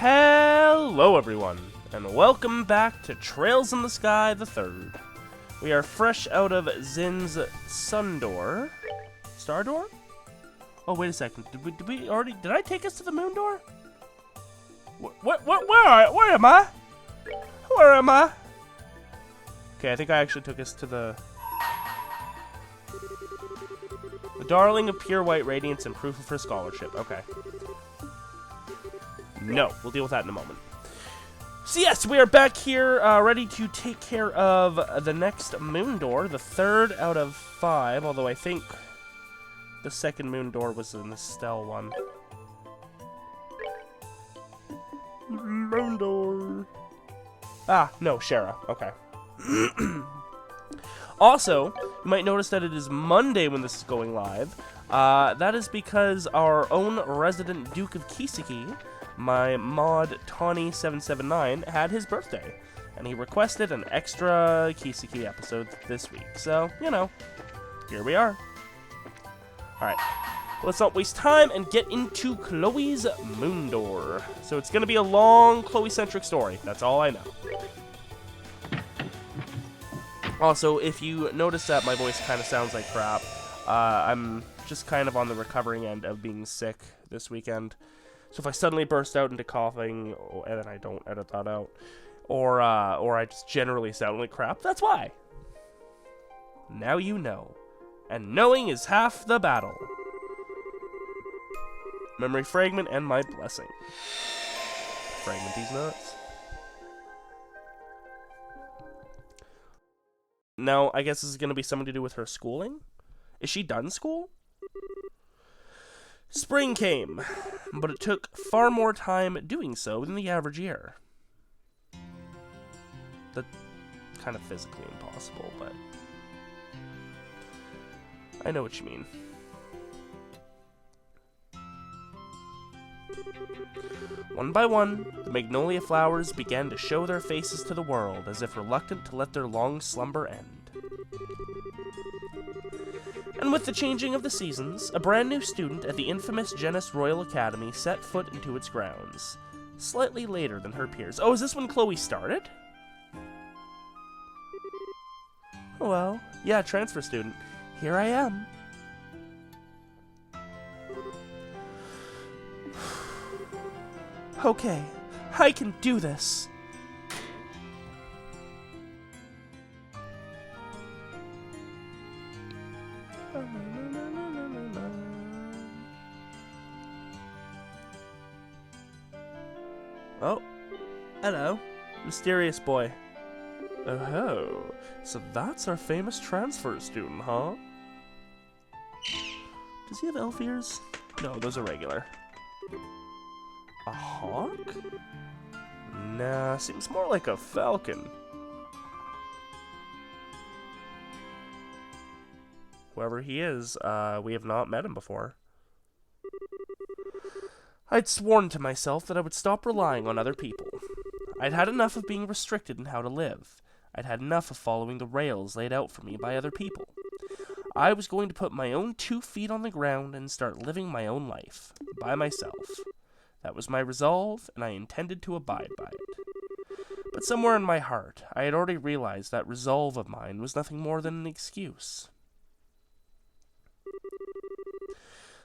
Hello everyone, and welcome back to Trails in the Sky the Third. We are fresh out of Zin's Sundor. Star Door? Oh, wait a second. Did we already... Did I take us to the Moon Door? Where am I? Where am I? Okay, I think I actually took us to the Darling of Pure White Radiance and proof of her scholarship. Okay. No, we'll deal with that in a moment. So yes, we are back here, ready to take care of the next Moon Door, the third out of 5, although I think the second Moon Door was an Estelle one. Moon Door. Ah, no, Shara. Okay. Also, you might notice that it is Monday when this is going live. That is because our own resident Duke of Kiseki, my mod Tawny779, had his birthday, and he requested an extra Kiseki episode this week. So, you know, here we are. Alright, let's not waste time and get into Kloe's Moon Door. So it's going to be a long Kloe-centric story. That's all I know. Also, if you notice that my voice kind of sounds like crap, I'm just kind of on the recovering end of being sick this weekend. So if I suddenly burst out into coughing, and then I don't edit that out, or I just generally sound like crap, that's why. Now you know. And knowing is half the battle. Memory fragment and my blessing. Fragment these nuts. Now, I guess this is going to be something to do with her schooling? Is she done school? Spring came, but it took far more time doing so than the average year. That's kind of physically impossible, but I know what you mean. One by one, the magnolia flowers began to show their faces to the world, as if reluctant to let their long slumber end. And with the changing of the seasons, a brand new student at the infamous Jenis Royal Academy set foot into its grounds, slightly later than her peers. Oh, is this when Kloe started? Oh well, yeah, transfer student. Here I am. Okay, I can do this. Oh, hello, mysterious boy. Oh, so that's our famous transfer student, huh? Does he have elf ears? No, those are regular. A hawk? Nah, seems more like a falcon. Whoever he is, we have not met him before. I'd sworn to myself that I would stop relying on other people. I'd had enough of being restricted in how to live. I'd had enough of following the rails laid out for me by other people. I was going to put my own 2 feet on the ground and start living my own life, by myself. That was my resolve, and I intended to abide by it. But somewhere in my heart, I had already realized that resolve of mine was nothing more than an excuse.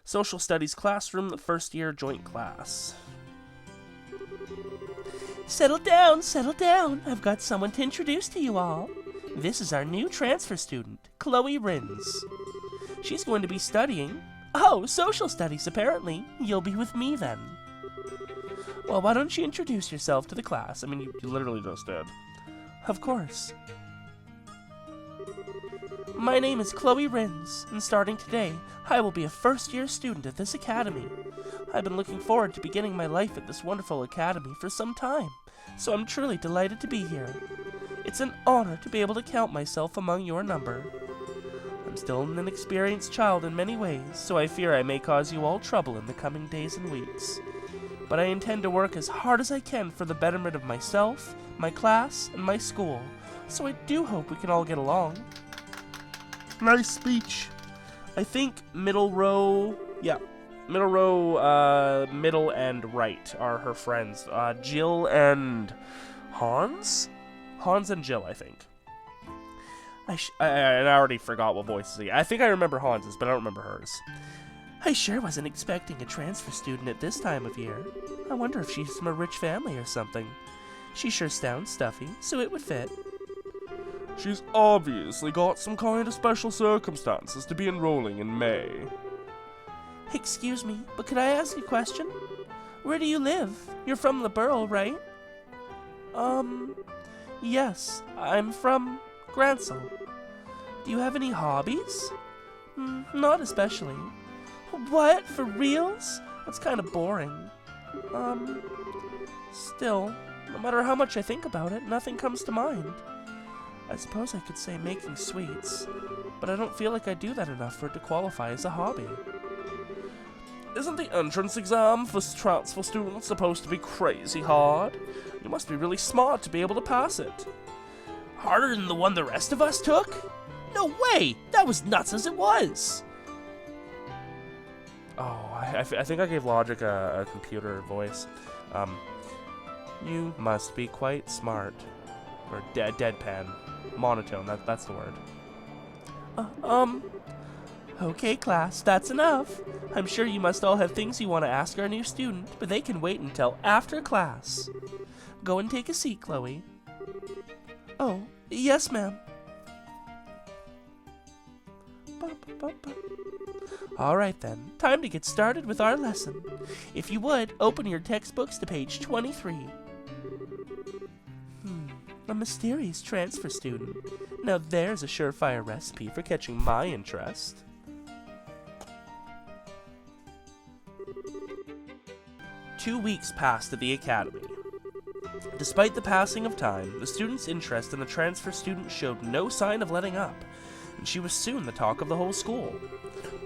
Social Studies classroom, the first year joint class. Settle down, I've got someone to introduce to you all. This is our new transfer student, Kloe Rins. She's going to be studying... Oh, social studies, apparently. You'll be with me then. Well, why don't you introduce yourself to the class? I mean, you literally just did. Of course. My name is Kloe Rins, and starting today, I will be a first-year student at this academy. I've been looking forward to beginning my life at this wonderful academy for some time, so I'm truly delighted to be here. It's an honor to be able to count myself among your number. I'm still an inexperienced child in many ways, so I fear I may cause you all trouble in the coming days and weeks. But I intend to work as hard as I can for the betterment of myself, my class, and my school, so I do hope we can all get along. Nice speech. I think middle row, yeah, Middle row, middle and right are her friends. Jill and Hans? Hans and Jill, I think. I already forgot what voices he. I think I remember Hans's, but I don't remember hers. I sure wasn't expecting a transfer student at this time of year. I wonder if she's from a rich family or something. She sure sounds stuffy, so it would fit. She's obviously got some kind of special circumstances to be enrolling in May. Excuse me, but could I ask a question? Where do you live? You're from the borough, right? Yes, I'm from Gransel. Do you have any hobbies? Not especially. What? For reals? That's kind of boring. Still, no matter how much I think about it, nothing comes to mind. I suppose I could say making sweets, but I don't feel like I do that enough for it to qualify as a hobby. Isn't the entrance exam for transfer students supposed to be crazy hard? You must be really smart to be able to pass it. Harder than the one the rest of us took? No way! That was nuts as it was! Oh, I think I gave Logic a computer voice. You must be quite smart. Or deadpan. Monotone, that's the word. Okay, class, that's enough. I'm sure you must all have things you want to ask our new student, but they can wait until after class. Go and take a seat, Kloe. Oh, yes, ma'am. Alright then, time to get started with our lesson. If you would, open your textbooks to page 23. A mysterious transfer student. Now there's a surefire recipe for catching my interest. Two weeks passed at the academy. Despite the passing of time, the student's interest in the transfer student showed no sign of letting up, and she was soon the talk of the whole school.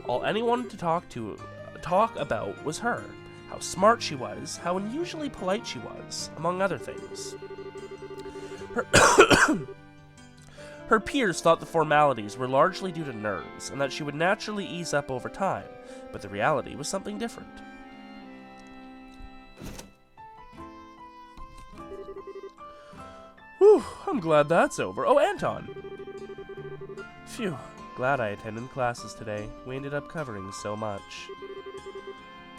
All anyone to talk about was her, how smart she was, how unusually polite she was, among other things. Her peers thought the formalities were largely due to nerves, and that she would naturally ease up over time, but the reality was something different. Whew, I'm glad that's over. Oh, Anton! Phew, glad I attended classes today. We ended up covering so much.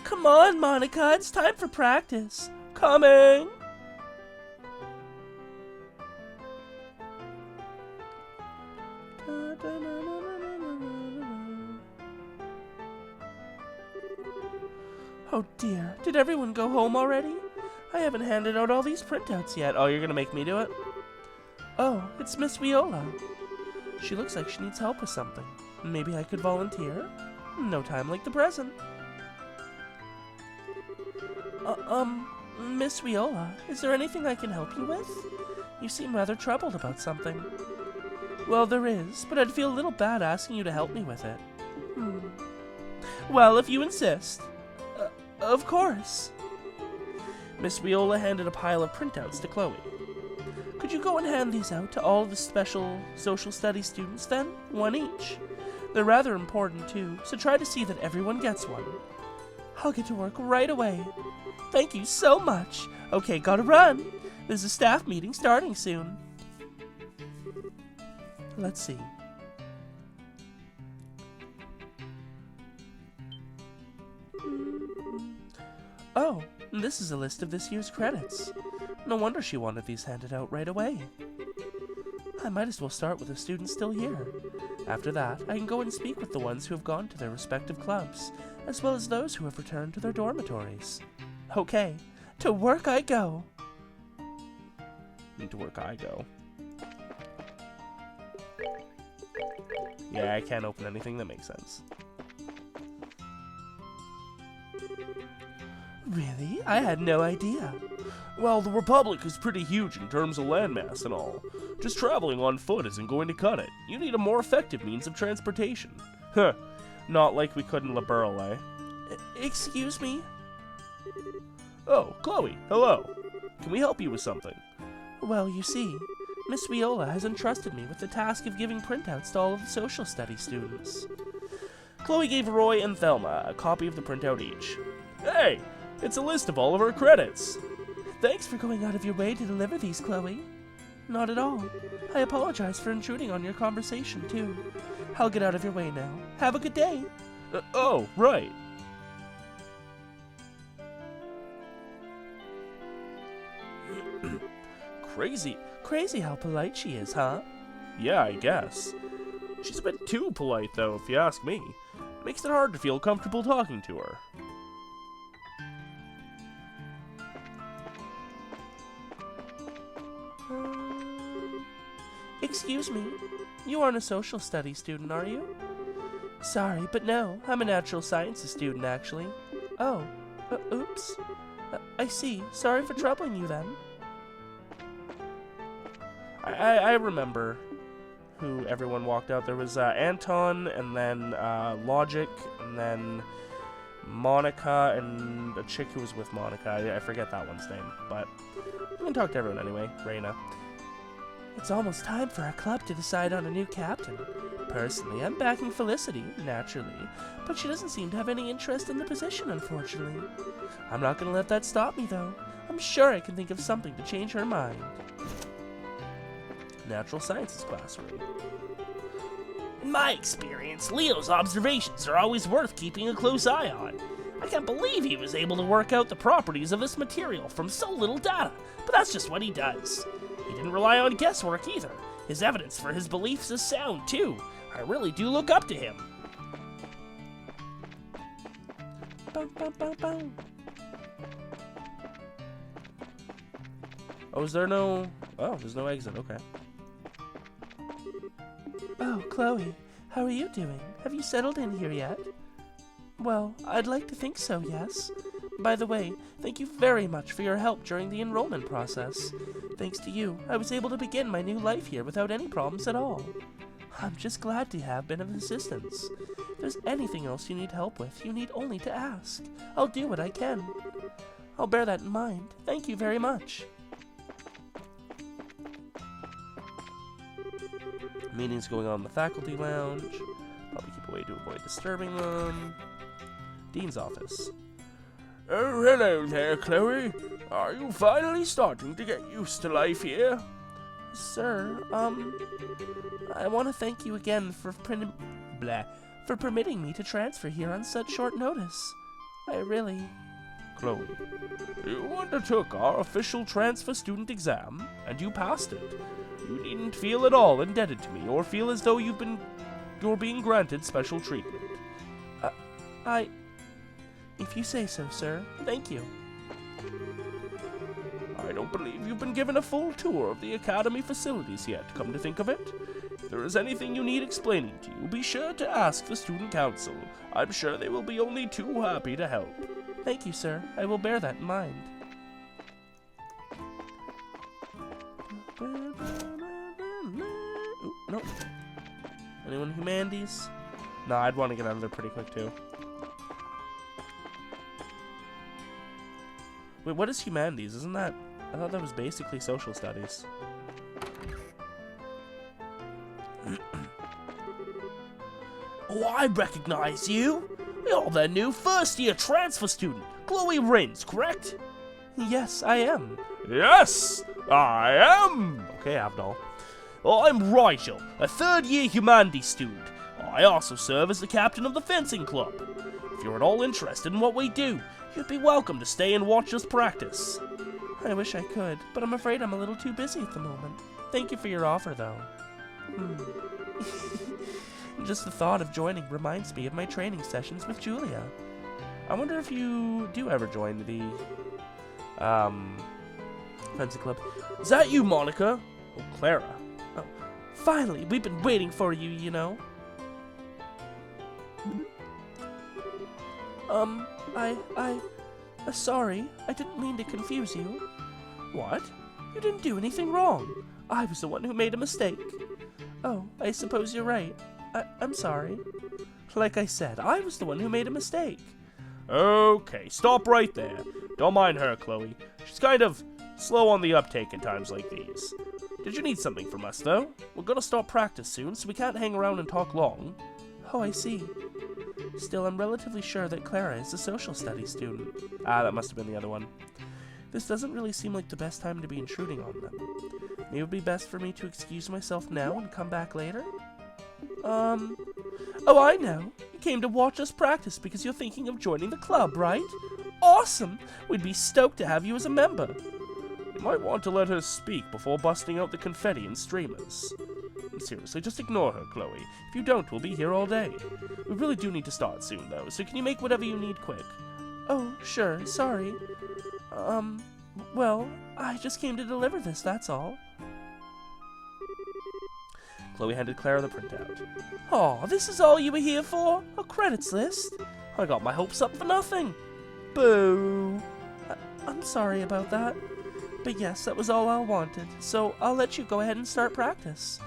Come on, Monica, it's time for practice. Coming! Oh dear, did everyone go home already? I haven't handed out all these printouts yet. Oh, you're gonna make me do it? Oh, it's Miss Viola. She looks like she needs help with something. Maybe I could volunteer? No time like the present. Miss Viola, is there anything I can help you with? You seem rather troubled about something. Well, there is, but I'd feel a little bad asking you to help me with it. Well, if you insist. Of course. Miss Viola handed a pile of printouts to Kloe. Could you go and hand these out to all of the special social studies students then? One each. They're rather important too, so try to see that everyone gets one. I'll get to work right away. Thank you so much. Okay, gotta run. There's a staff meeting starting soon. Let's see. Oh, this is a list of this year's credits. No wonder she wanted these handed out right away. I might as well start with the students still here. After that, I can go and speak with the ones who have gone to their respective clubs, as well as those who have returned to their dormitories. Okay, to work I go. To work I go. Yeah, I can't open anything that makes sense. Really? I had no idea. Well, the Republic is pretty huge in terms of landmass and all. Just traveling on foot isn't going to cut it. You need a more effective means of transportation. Huh. Not like we could in Liberal, eh? Excuse me? Oh, Kloe, hello. Can we help you with something? Well, you see, Miss Viola has entrusted me with the task of giving printouts to all of the social studies students. Kloe gave Roy and Thelma a copy of the printout each. Hey, it's a list of all of her credits. Thanks for going out of your way to deliver these, Kloe. Not at all. I apologize for intruding on your conversation, too. I'll get out of your way now. Have a good day. Oh, right. Crazy how polite she is, huh? Yeah, I guess. She's a bit too polite, though, if you ask me. Makes it hard to feel comfortable talking to her. Excuse me, you aren't a social studies student, are you? Sorry, but no, I'm a natural sciences student, actually. Oh, oops. I see. Sorry for troubling you, then. I remember who everyone walked out. There was Anton, and then Logic, and then Monica, and a chick who was with Monica. I forget that one's name, but we can talk to everyone anyway. Reina. It's almost time for our club to decide on a new captain. Personally, I'm backing Felicity, naturally, but she doesn't seem to have any interest in the position, unfortunately. I'm not going to let that stop me, though. I'm sure I can think of something to change her mind. Natural Sciences classroom. In my experience, Leo's observations are always worth keeping a close eye on. I can't believe he was able to work out the properties of this material from so little data, but that's just what he does. He didn't rely on guesswork either. His evidence for his beliefs is sound, too. I really do look up to him. Oh, is there no... Oh, there's no exit, okay. Oh, Kloe, how are you doing? Have you settled in here yet? Well, I'd like to think so, yes. By the way, thank you very much for your help during the enrollment process. Thanks to you, I was able to begin my new life here without any problems at all. I'm just glad to have been of assistance. If there's anything else you need help with, you need only to ask. I'll do what I can. I'll bear that in mind. Thank you very much. Meetings going on in the faculty lounge. Probably keep away to avoid disturbing them. Dean's office. Oh, hello there, Kloe. Are you finally starting to get used to life here? Sir, I want to thank you again for permitting me to transfer here on such short notice. I really... Kloe, you undertook our official transfer student exam, and you passed it. You needn't feel at all indebted to me, or feel as though you're being granted special treatment. If you say so, sir. Thank you. I don't believe you've been given a full tour of the Academy facilities yet, come to think of it. If there is anything you need explaining to you, be sure to ask the Student Council. I'm sure they will be only too happy to help. Thank you, sir. I will bear that in mind. Ooh, no. Anyone humanities? No, I'd want to get out of there pretty quick, too. Wait, what is humanities? Isn't that... I thought that was basically social studies. Oh, I recognize you! You're the new first-year transfer student, Kloe Rins, correct? Yes, I am. Yes, I am! Okay, Abdul. I'm Rigel, a third-year humanities student. I also serve as the captain of the fencing club. If you're at all interested in what we do, you'd be welcome to stay and watch us practice. I wish I could, but I'm afraid I'm a little too busy at the moment. Thank you for your offer, though. Just the thought of joining reminds me of my training sessions with Julia. I wonder if you do ever join the, fencing club. Is that you, Monica? Oh, Clara. Oh, finally, we've been waiting for you, you know. Sorry, I didn't mean to confuse you. What? You didn't do anything wrong. I was the one who made a mistake. Oh, I suppose you're right. I'm sorry. Like I said, I was the one who made a mistake. Okay, stop right there. Don't mind her, Kloe. She's kind of slow on the uptake at times like these. Did you need something from us, though? We're gonna start practice soon, so we can't hang around and talk long. Oh, I see. Still, I'm relatively sure that Clara is a social studies student. Ah, that must have been the other one. This doesn't really seem like the best time to be intruding on them. Maybe it would be best for me to excuse myself now and come back later? Oh, I know. You came to watch us practice because you're thinking of joining the club, right? Awesome! We'd be stoked to have you as a member. You might want to let her speak before busting out the confetti and streamers. Seriously, just ignore her, Kloe. If you don't, we'll be here all day. We really do need to start soon, though, so can you make whatever you need quick? Oh, sure, sorry. Well, I just came to deliver this, that's all. Kloe handed Clara the printout. Aw, this is all you were here for? A credits list? I got my hopes up for nothing. Boo. I'm sorry about that. But yes, that was all I wanted, so I'll let you go ahead and start practice.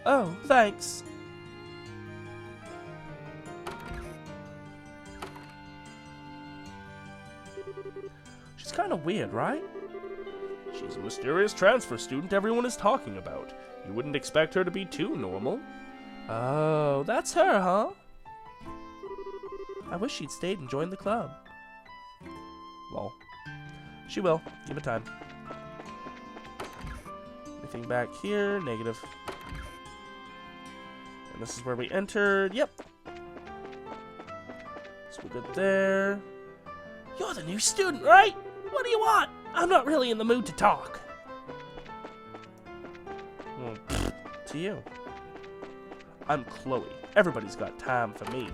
Oh, thanks. She's kind of weird, right? She's a mysterious transfer student everyone is talking about. You wouldn't expect her to be too normal. Oh, that's her, huh? I wish she'd stayed and joined the club. Lol. She will. Give it time. Anything back here? Negative. And this is where we entered. Yep. So we're good there. You're the new student, right? What do you want? I'm not really in the mood to talk. Well, to you. I'm Kloe. Everybody's got time for me.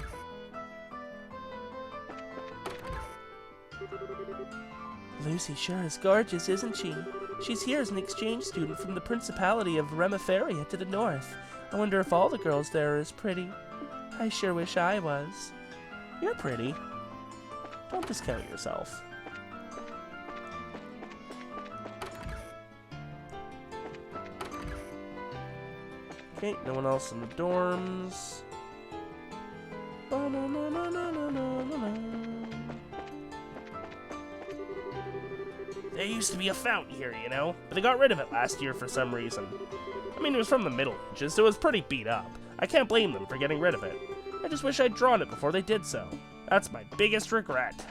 Lucy sure is gorgeous, isn't she? She's here as an exchange student from the Principality of Remiferia to the north. I wonder if all the girls there are as pretty. I sure wish I was. You're pretty. Don't discount yourself. Okay, no one else in the dorms. There used to be a fountain here, you know, but they got rid of it last year for some reason. I mean, it was from the Middle Ages, so it was pretty beat up. I can't blame them for getting rid of it. I just wish I'd drawn it before they did so. That's my biggest regret.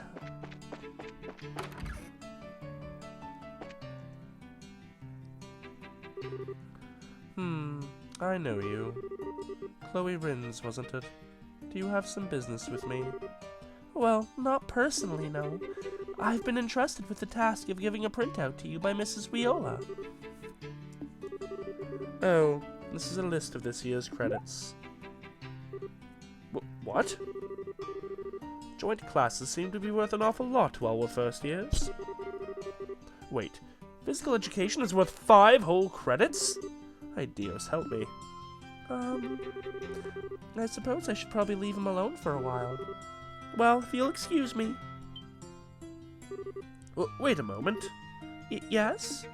I know you. Kloe Rins, wasn't it? Do you have some business with me? Well, not personally, no. I've been entrusted with the task of giving a printout to you by Mrs. Viola. Oh, this is a list of this year's credits. What? Joint classes seem to be worth an awful lot while we're first years. Wait, physical education is worth 5 whole credits? Ay, Dios, help me. I suppose I should probably leave him alone for a while. Well, if you'll excuse me. Wait a moment. Yes?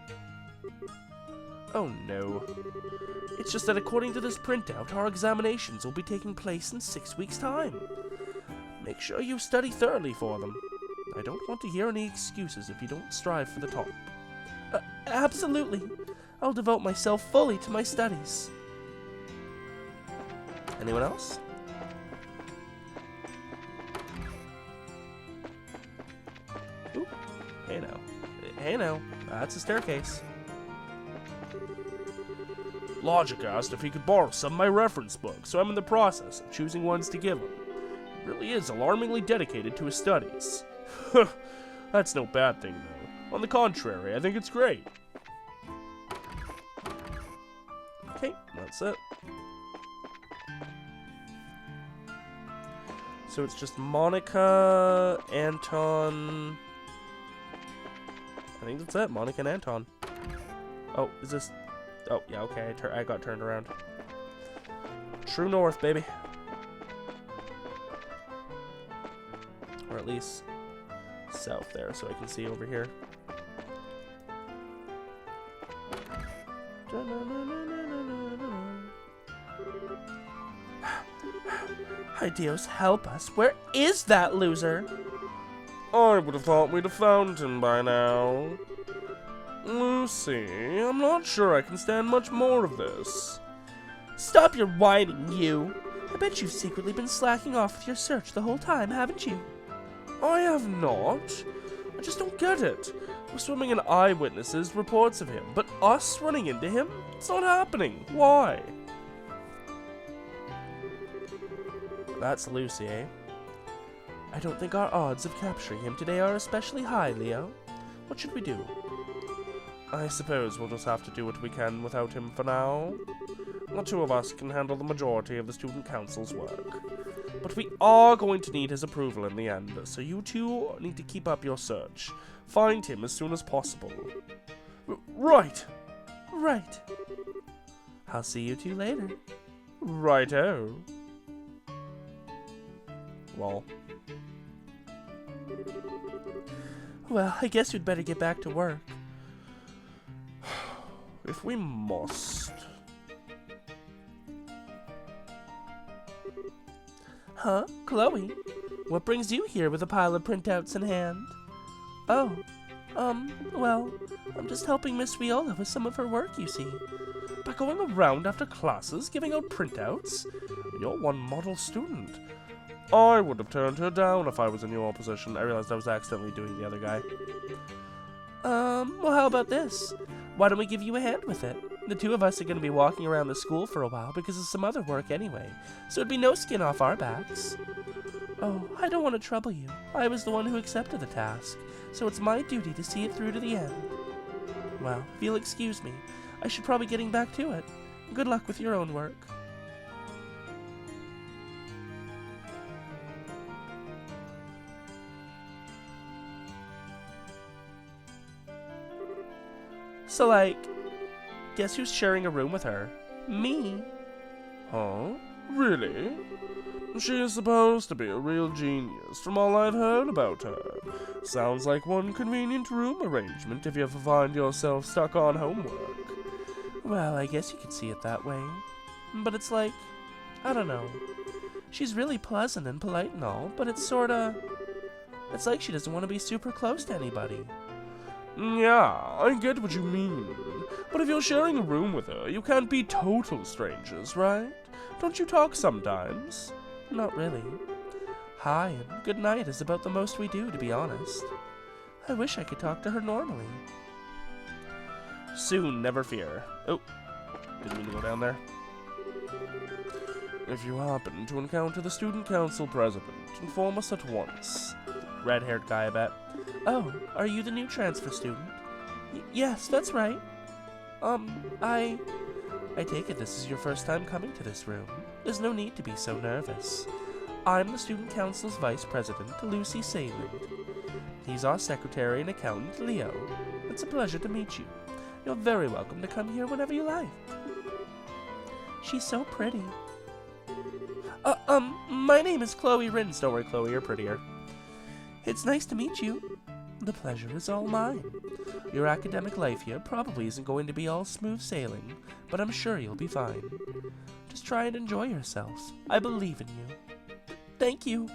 Oh no. It's just that according to this printout, our examinations will be taking place in 6 weeks' time. Make sure you study thoroughly for them. I don't want to hear any excuses if you don't strive for the top. Absolutely. I'll devote myself fully to my studies. Anyone else? Ooh. Hey now. Hey now. That's a staircase. Logic asked if he could borrow some of my reference books, so I'm in the process of choosing ones to give him. He really is alarmingly dedicated to his studies. That's no bad thing, though. On the contrary, I think it's great. Okay, that's it. So it's just Monica, Anton... I think that's it, Monica and Anton. Oh, is this... Oh, yeah, okay, I got turned around. True north, baby. Or at least south there, so I can see over here. Hi, Dios, help us. Where is that loser? I would have thought we'd have found him by now. Lucy, I'm not sure I can stand much more of this. Stop your whining, you. I bet you've secretly been slacking off with your search the whole time, haven't you? I have not. I just don't get it. We're swimming in eyewitnesses' reports of him, but us running into him? It's not happening. Why? That's Lucy, eh? I don't think our odds of capturing him today are especially high, Leo. What should we do? I suppose we'll just have to do what we can without him for now. The two of us can handle the majority of the student council's work. But we are going to need his approval in the end, so you two need to keep up your search. Find him as soon as possible. Right. Right. I'll see you two later. Righto. Well. Well, I guess you'd better get back to work. If we must. Huh? Kloe? What brings you here with a pile of printouts in hand? Oh, well, I'm just helping Miss Viola with some of her work, you see. By going around after classes, giving out printouts? You're one model student. I would have turned her down if I was in your position. I realized I was accidentally doing the other guy. Well, how about this? Why don't we give you a hand with it? The two of us are going to be walking around the school for a while because of some other work anyway, so it'd be no skin off our backs. Oh, I don't want to trouble you. I was the one who accepted the task, so it's my duty to see it through to the end. Well, if you'll excuse me, I should probably getting back to it. Good luck with your own work. So, like, guess who's sharing a room with her? Me. Huh? Really? She is supposed to be a real genius, from all I've heard about her. Sounds like one convenient room arrangement if you ever find yourself stuck on homework. Well, I guess you could see it that way. But it's like, I don't know. She's really pleasant and polite and all, but it's like she doesn't want to be super close to anybody. Yeah, I get what you mean. But if you're sharing a room with her, you can't be total strangers, right? Don't you talk sometimes? Not really. Hi and good night is about the most we do, to be honest. I wish I could talk to her normally. Soon, never fear. Oh, didn't mean to go down there. If you happen to encounter the student council president, inform us at once. Red-haired guy, I bet. Oh, are you the new transfer student? Yes, that's right. I take it this is your first time coming to this room. There's no need to be so nervous. I'm the student council's vice president, Lucy Sayland. He's our secretary and accountant, Leo. It's a pleasure to meet you. You're very welcome to come here whenever you like. She's so pretty. My name is Kloe Rins. Don't worry, Kloe, you're prettier. It's nice to meet you. The pleasure is all mine. Your academic life here probably isn't going to be all smooth sailing, but I'm sure you'll be fine. Just try and enjoy yourselves. I believe in you. Thank you.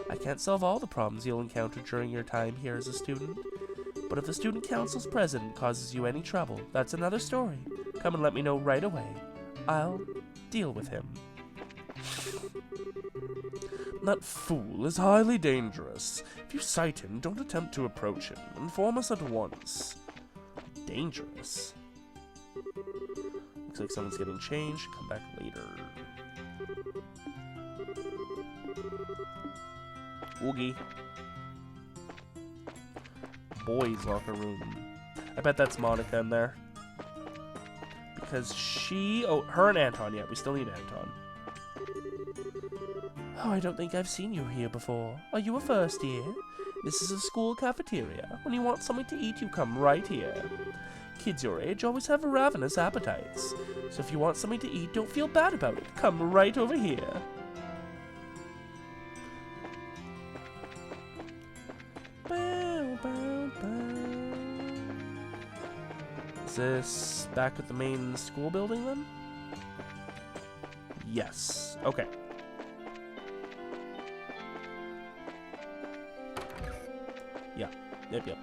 I can't solve all the problems you'll encounter during your time here as a student, but if the student council's president causes you any trouble, that's another story. Come and let me know right away. I'll deal with him. That fool is highly dangerous. If you sight him, don't attempt to approach him. Inform us at once. Dangerous? Looks like someone's getting changed. Come back later. Oogie. Boys' locker room. I bet that's Monica in there. Because her and Anton, yeah, we still need Anton. Oh, I don't think I've seen you here before. Are you a first year? This is a school cafeteria. When you want something to eat, you come right here. Kids your age always have ravenous appetites. So if you want something to eat, don't feel bad about it. Come right over here. Bow, bow, bow. Is this back at the main school building then? Yes. Okay. Yep.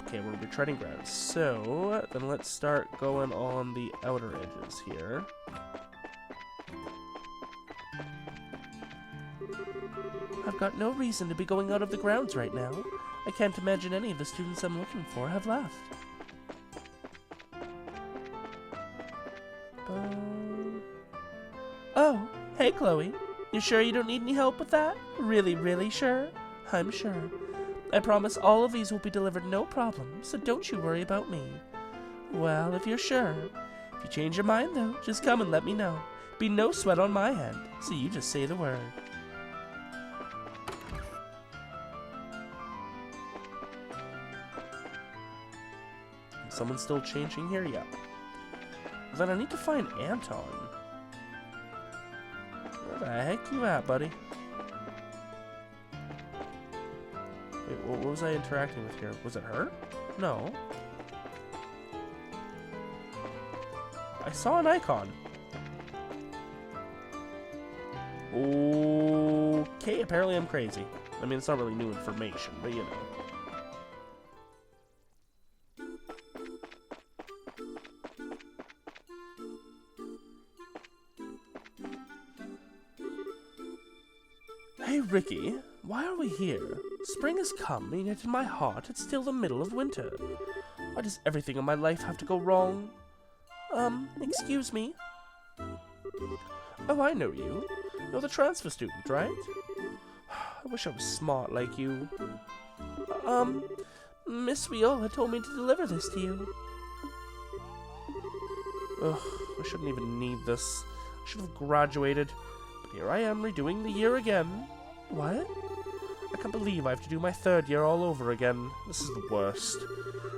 Okay, we're retreading ground. So, then let's start going on the outer edges here. I've got no reason to be going out of the grounds right now. I can't imagine any of the students I'm looking for have left. Oh, hey Kloe. You sure you don't need any help with that? Really, really sure? I'm sure. I promise all of these will be delivered no problem, so don't you worry about me. Well, if you're sure. If you change your mind, though, just come and let me know. Be no sweat on my end, so you just say the word. Someone's still changing here? Yeah. Then I need to find Anton. Where the heck you at, buddy? Wait, what was I interacting with here? Was it her? No. I saw an icon. Okay, apparently I'm crazy. I mean, it's not really new information, but you know. Hey, Ricky, why are we here? Spring has come, and yet in my heart it's still the middle of winter. Why does everything in my life have to go wrong? Excuse me? Oh, I know you. You're the transfer student, right? I wish I was smart like you. Miss Viola told me to deliver this to you. Ugh, I shouldn't even need this. I should have graduated. But here I am redoing the year again. What? I can't believe I have to do my third year all over again. This is the worst.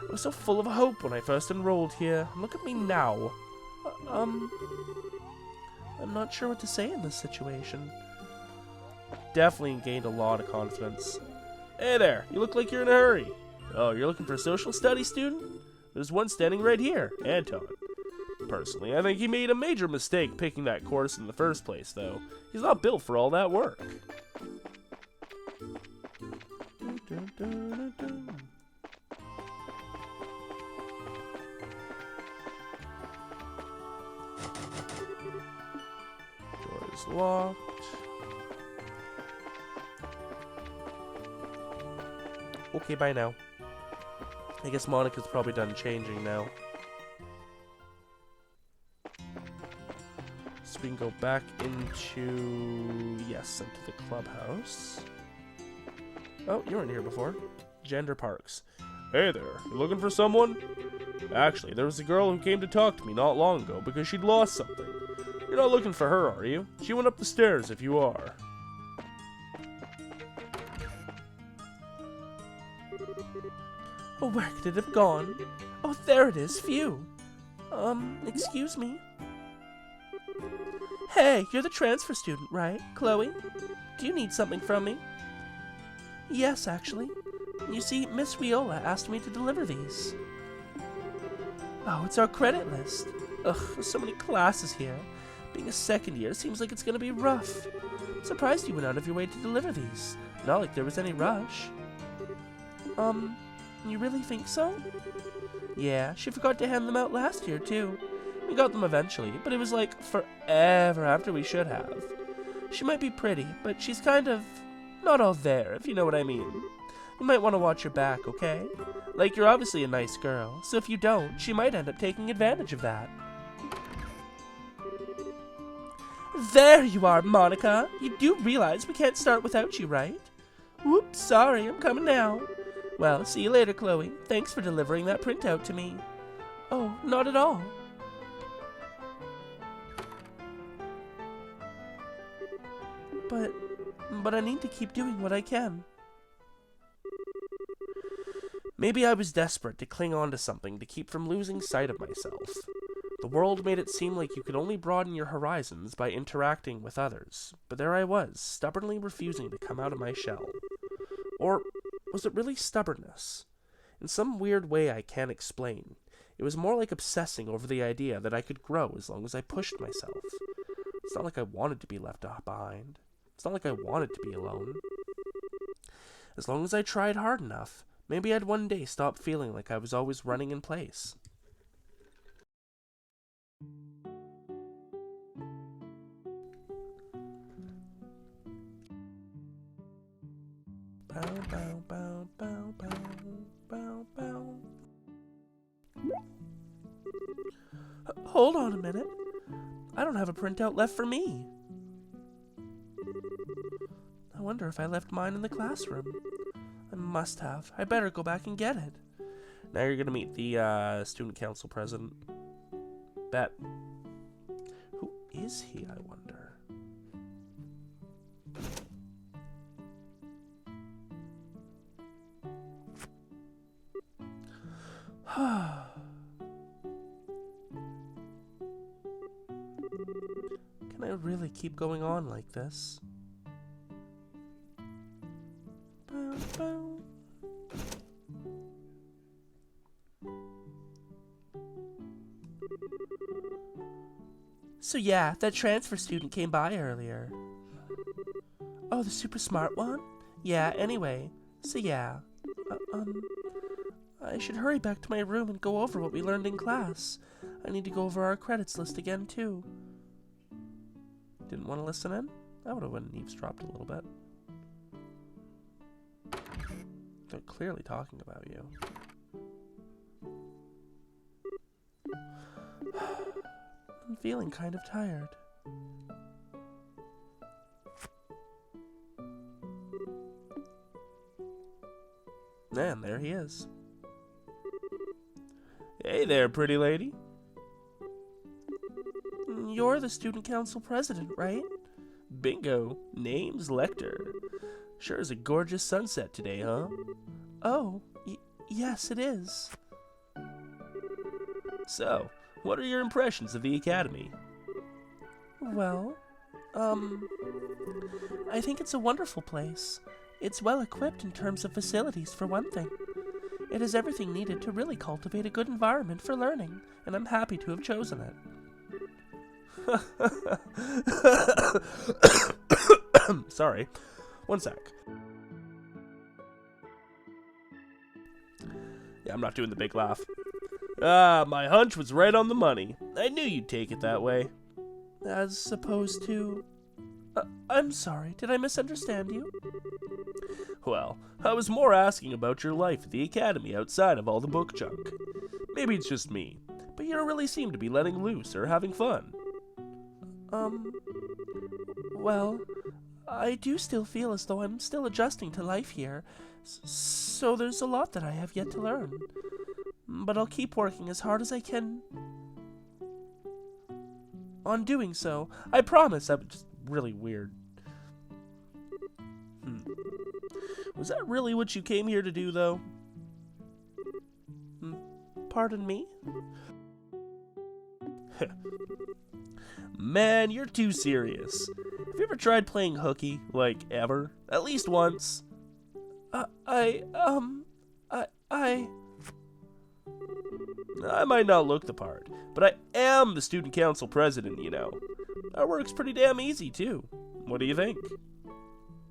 I was so full of hope when I first enrolled here, and look at me now. I'm not sure what to say in this situation. Definitely gained a lot of confidence. Hey there, you look like you're in a hurry. Oh, you're looking for a social studies student? There's one standing right here, Anton. Personally, I think he made a major mistake picking that course in the first place, though. He's not built for all that work. Door is locked. Okay, bye now. I guess Monica's probably done changing now. So we can go back into... yes, into the clubhouse. Oh, you weren't here before. Gender Parks. Hey there, you looking for someone? Actually, there was a girl who came to talk to me not long ago because she'd lost something. You're not looking for her, are you? She went up the stairs if you are. Oh, where could it have gone? Oh, there it is, phew. Excuse me? Hey, you're the transfer student, right, Kloe? Do you need something from me? Yes, actually. You see, Miss Viola asked me to deliver these. Oh, it's our credit list. Ugh, there's so many classes here. Being a second year seems like it's gonna be rough. I'm surprised you went out of your way to deliver these. Not like there was any rush. You really think so? Yeah, she forgot to hand them out last year, too. We got them eventually, but it was like forever after we should have. She might be pretty, but she's kind of not all there, if you know what I mean. You might want to watch your back, okay? Like, you're obviously a nice girl, so if you don't, she might end up taking advantage of that. There you are, Monica! You do realize we can't start without you, right? Whoops, sorry, I'm coming now. Well, see you later, Kloe. Thanks for delivering that printout to me. Oh, not at all. But I need to keep doing what I can. Maybe I was desperate to cling on to something to keep from losing sight of myself. The world made it seem like you could only broaden your horizons by interacting with others, but there I was, stubbornly refusing to come out of my shell. Or was it really stubbornness? In some weird way I can't explain. It was more like obsessing over the idea that I could grow as long as I pushed myself. It's not like I wanted to be left behind. It's not like I wanted to be alone. As long as I tried hard enough, maybe I'd one day stop feeling like I was always running in place. Bow, bow, bow, bow, bow, bow, bow. Hold on a minute. I don't have a printout left for me. I wonder if I left mine in the classroom. I must have. I better go back and get it. Now you're gonna meet the student council president. Bet. Who is he, I wonder? Can I really keep going on like this? Bow, bow. So yeah, that transfer student came by earlier. Oh, the super smart one? Yeah, anyway. So yeah. I should hurry back to my room and go over what we learned in class. I need to go over our credits list again, too. Didn't want to listen in? I would have went and eavesdropped a little bit. They're clearly talking about you. I'm feeling kind of tired. And there he is. Hey there, pretty lady. You're the student council president, right? Bingo. Name's Lecter. Sure is a gorgeous sunset today, huh? Oh, yes it is. So, what are your impressions of the academy? Well, I think it's a wonderful place. It's well equipped in terms of facilities, for one thing. It has everything needed to really cultivate a good environment for learning, and I'm happy to have chosen it. Sorry. One sec. Yeah, I'm not doing the big laugh. Ah, my hunch was right on the money. I knew you'd take it that way. As opposed to... I'm sorry, did I misunderstand you? Well, I was more asking about your life at the academy outside of all the book junk. Maybe it's just me, but you don't really seem to be letting loose or having fun. Well, I do still feel as though I'm still adjusting to life here, so there's a lot that I have yet to learn. But I'll keep working as hard as I can on doing so. I promise. That was just really weird. Was that really what you came here to do, though? Pardon me? Man, you're too serious. Have you ever tried playing hooky? Like, ever? At least once? I might not look the part, but I am the student council president, you know. Our work's pretty damn easy, too. What do you think?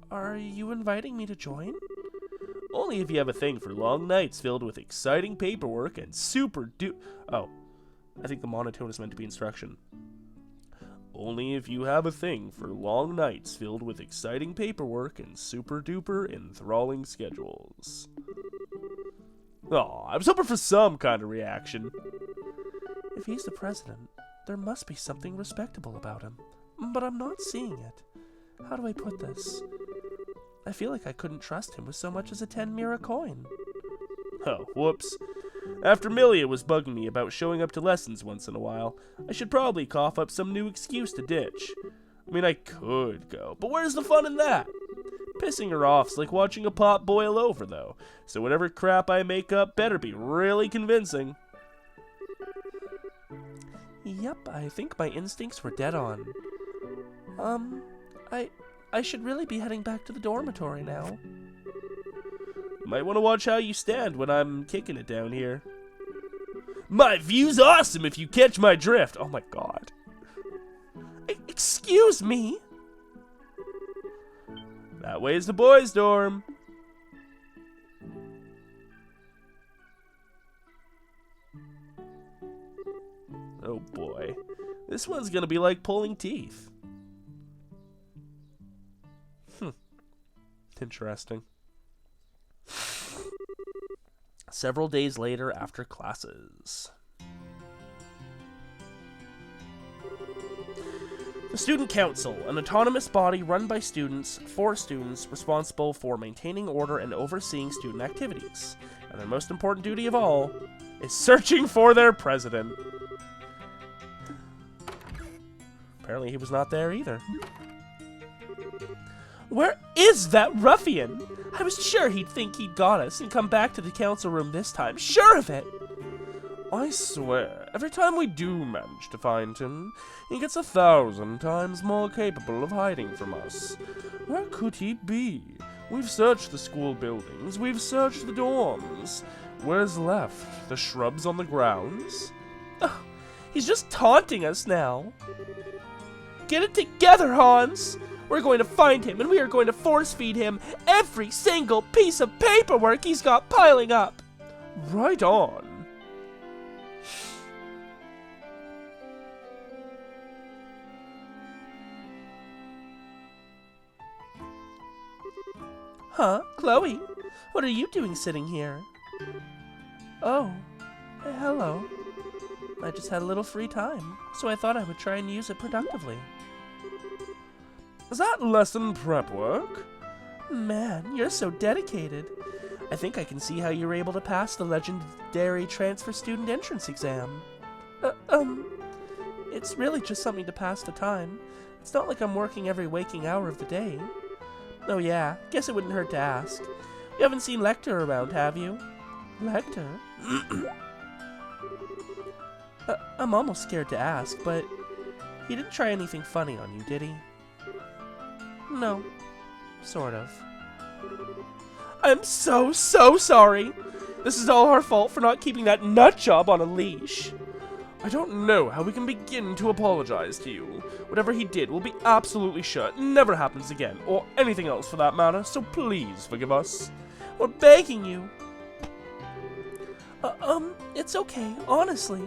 Are you inviting me to join? Only if you have a thing for long nights filled with exciting paperwork and Oh, I think the monotone is meant to be instruction. Only if you have a thing for long nights filled with exciting paperwork and super-duper enthralling schedules. Aw, I was hoping for some kind of reaction. If he's the president, there must be something respectable about him. But I'm not seeing it. How do I put this? I feel like I couldn't trust him with so much as a 10 mira coin. Oh, whoops. After Milia was bugging me about showing up to lessons once in a while, I should probably cough up some new excuse to ditch. I mean, I could go, but where's the fun in that? Pissing her off's like watching a pot boil over, though, so whatever crap I make up better be really convincing. Yep, I think my instincts were dead on. I should really be heading back to the dormitory now. Might want to watch how you stand when I'm kicking it down here. My view's awesome if you catch my drift. Oh my god. Excuse me? That way's the boys' dorm. Oh boy. This one's gonna be like pulling teeth. Interesting. several days later after classes. The Student Council, an autonomous body run by students for students responsible for maintaining order and overseeing student activities. And their most important duty of all is searching for their president. Apparently he was not there either. Where is that ruffian? I was sure he'd think he'd got us and come back to the council room this time. Sure of it! I swear, every time we do manage to find him, he gets 1,000 times more capable of hiding from us. Where could he be? We've searched the school buildings, we've searched the dorms. Where's left? The shrubs on the grounds? Oh, he's just taunting us now. Get it together, Hans! We're going to find him, and we are going to force-feed him every single piece of paperwork he's got piling up. Right on. Huh, Kloe? What are you doing sitting here? Oh, hello. I just had a little free time, so I thought I would try and use it productively. Is that lesson prep work? Man, you're so dedicated. I think I can see how you were able to pass the legendary transfer student entrance exam. It's really just something to pass the time. It's not like I'm working every waking hour of the day. Oh yeah, guess it wouldn't hurt to ask. You haven't seen Lecter around, have you? Lecter? I'm almost scared to ask, but he didn't try anything funny on you, did he? No. Sort of. I'm so sorry! This is all our fault for not keeping that nutjob on a leash. I don't know how we can begin to apologize to you. Whatever he did will be absolutely sure it never happens again, or anything else for that matter, so please forgive us. We're begging you. It's okay, honestly.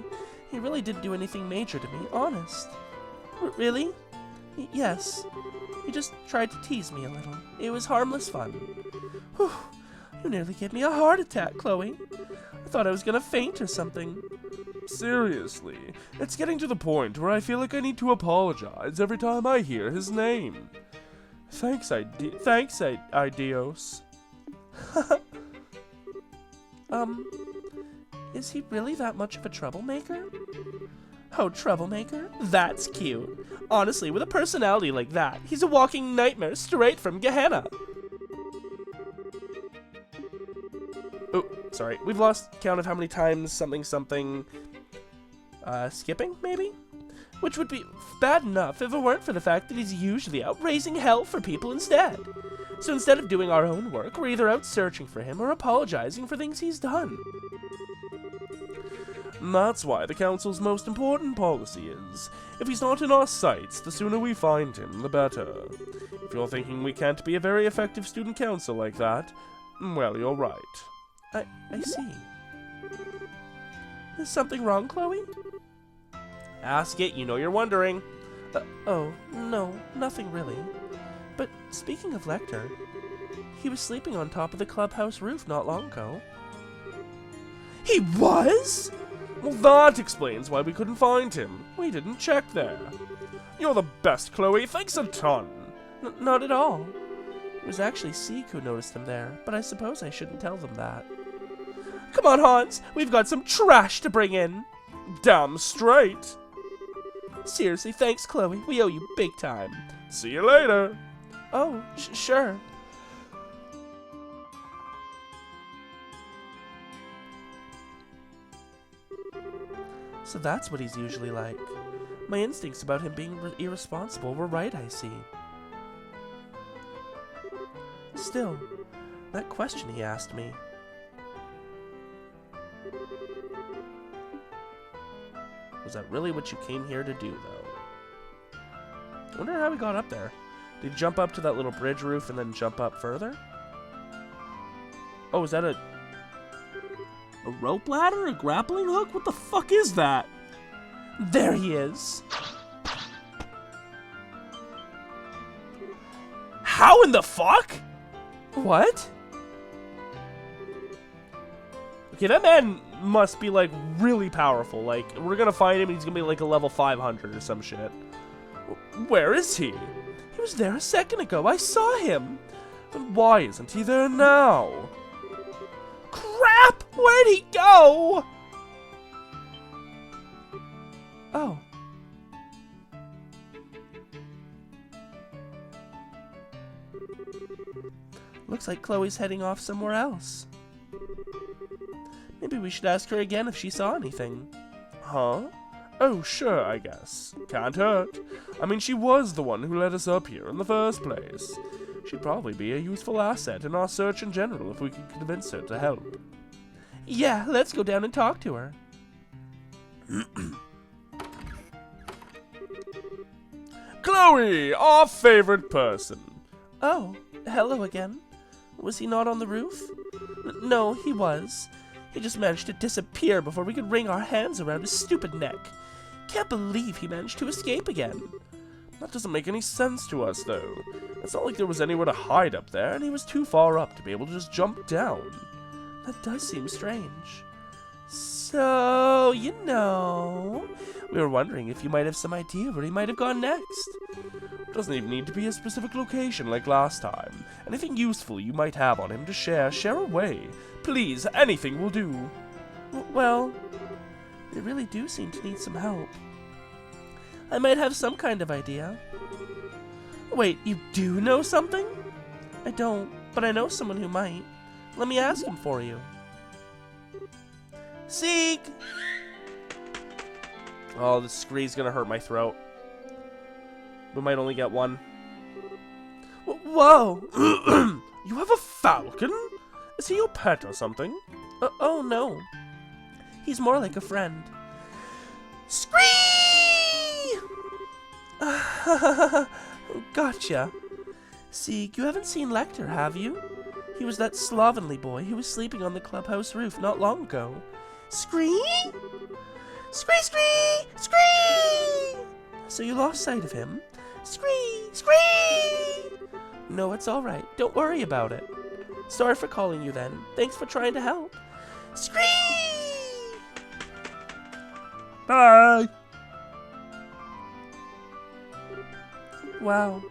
He really didn't do anything major to me, honest. Really? Yes. He just tried to tease me a little. It was harmless fun. Whew. You nearly gave me a heart attack, Kloe. I thought I was gonna faint or something. Seriously, it's getting to the point where I feel like I need to apologize every time I hear his name. Thanks, Idios. Is he really that much of a troublemaker? Oh, troublemaker? That's cute. Honestly, with a personality like that, he's a walking nightmare straight from Gehenna. Oh, sorry. We've lost count of how many times something, skipping, maybe? Which would be bad enough if it weren't for the fact that he's usually out raising hell for people instead. So instead of doing our own work, we're either out searching for him or apologizing for things he's done. That's why the council's most important policy is, if he's not in our sights, the sooner we find him, the better. If you're thinking we can't be a very effective student council like that, well, you're right. I see. Is something wrong, Kloe? Ask it, you know you're wondering. Oh, no, nothing really. But speaking of Lecter, he was sleeping on top of the clubhouse roof not long ago. He was? Well, that explains why we couldn't find him. We didn't check there. You're the best, Kloe. Thanks a ton. Not at all. It was actually Seek who noticed him there, but I suppose I shouldn't tell them that. Come on, Hans. We've got some trash to bring in. Damn straight. Seriously, thanks, Kloe. We owe you big time. See you later. Oh, sure. So that's what he's usually like. My instincts about him being irresponsible were right, I see. Still, that question he asked me. Was that really what you came here to do, though? I wonder how he got up there. Did he jump up to that little bridge roof and then jump up further? Oh, is that a rope ladder? A grappling hook? What the fuck is that? There he is. How in the fuck? What? Okay, that man must be, like, really powerful. Like, we're gonna find him and he's gonna be, like, a level 500 or some shit. Where is he? He was there a second ago. I saw him. Then why isn't he there now? Crap! Where'd he go? Oh. Looks like Chloe's heading off somewhere else. Maybe we should ask her again if she saw anything. Huh? Oh, sure, I guess. Can't hurt. I mean, she was the one who led us up here in the first place. She'd probably be a useful asset in our search in general if we could convince her to help. Yeah, let's go down and talk to her. Kloe, our favorite person. Oh, hello again. Was he not on the roof? No, he was. He just managed to disappear before we could wring our hands around his stupid neck. Can't believe he managed to escape again. That doesn't make any sense to us, though. It's not like there was anywhere to hide up there, and he was too far up to be able to just jump down. That does seem strange. So, you know, we were wondering if you might have some idea where he might have gone next. It doesn't even need to be a specific location like last time. Anything useful you might have on him to share away. Please, anything will do. Well, they really do seem to need some help. I might have some kind of idea. Wait, you do know something? I don't, but I know someone who might. Let me ask him for you. Seek! Oh, this scree's gonna hurt my throat. We might only get one. Whoa! You have a falcon? Is he your pet or something? Oh, no. He's more like a friend. Scree! Gotcha. Seek, you haven't seen Lecter, have you? He was that slovenly boy who was sleeping on the clubhouse roof not long ago. Scree? Scree, scree, scree! So you lost sight of him? Scree, scree! No, it's all right. Don't worry about it. Sorry for calling you then. Thanks for trying to help. Scree! Bye! Wow,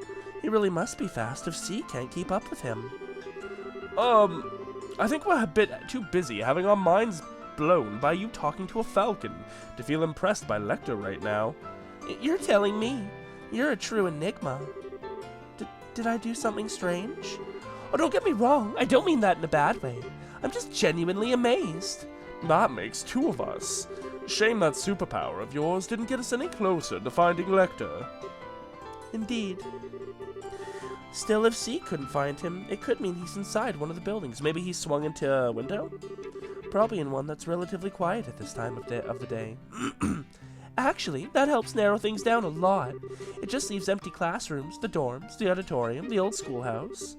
he really must be fast if C can't keep up with him. I think we're a bit too busy having our minds blown by you talking to a falcon to feel impressed by Lecter right now. You're telling me. You're a true enigma. Did I do something strange? Oh, don't get me wrong. I don't mean that in a bad way. I'm just genuinely amazed. That makes two of us. Shame that superpower of yours didn't get us any closer to finding Lecter. Indeed. Still, if C couldn't find him, it could mean he's inside one of the buildings. Maybe he swung into a window? Probably in one that's relatively quiet at this time of the day. Actually, that helps narrow things down a lot. It just leaves empty classrooms, the dorms, the auditorium, the old schoolhouse.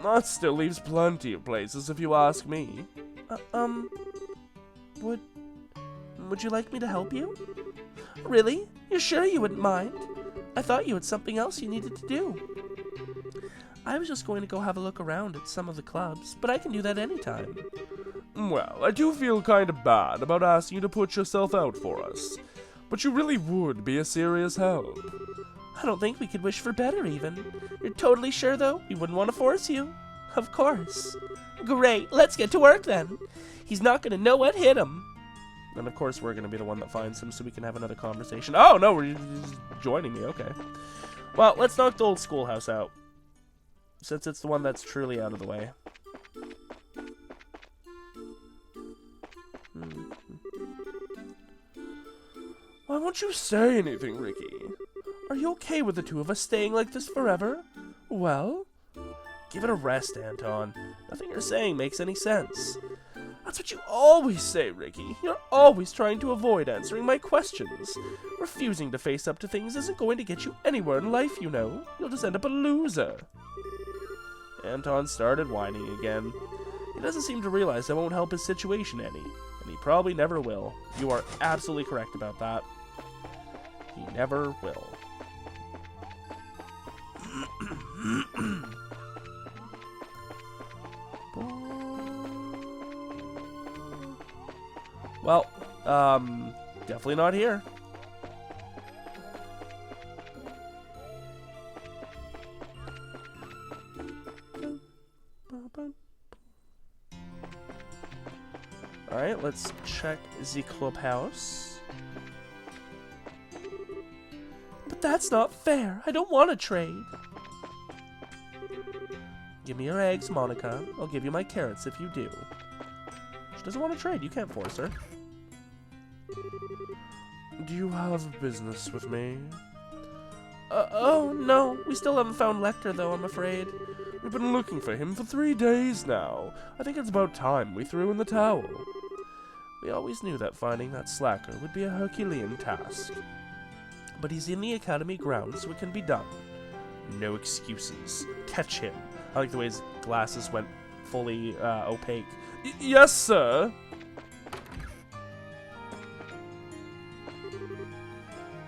That still leaves plenty of places if you ask me. Would you like me to help you? Really? You're sure you wouldn't mind? I thought you had something else you needed to do. I was just going to go have a look around at some of the clubs, but I can do that anytime. Well, I do feel kind of bad about asking you to put yourself out for us, but you really would be a serious help. I don't think we could wish for better, even. You're totally sure, though? We wouldn't want to force you. Of course. Great, let's get to work, then. He's not going to know what hit him. And of course, we're going to be the one that finds him so we can have another conversation. Oh, no, you're just joining me. Okay. Well, let's knock the old schoolhouse out, since it's the one that's truly out of the way. Why won't you say anything, Ricky? Are you okay with the two of us staying like this forever? Well? Give it a rest, Anton. Nothing you're saying makes any sense. That's what you always say, Ricky. You're always trying to avoid answering my questions. Refusing to face up to things isn't going to get you anywhere in life, you know. You'll just end up a loser. Anton started whining again. He doesn't seem to realize that won't help his situation any, and he probably never will. You are absolutely correct about that. He never will. Well, definitely not here. Alright, let's check the clubhouse. But that's not fair. I don't want to trade. Give me your eggs, Monica. I'll give you my carrots if you do. She doesn't want to trade. You can't force her. Do you have business with me? Oh, no. We still haven't found Lecter, though, I'm afraid. We've been looking for him for 3 days now. I think it's about time we threw in the towel. We always knew that finding that slacker would be a Herculean task. But he's in the academy grounds, so it can be done. No excuses. Catch him. I like the way his glasses went fully opaque. Yes, sir.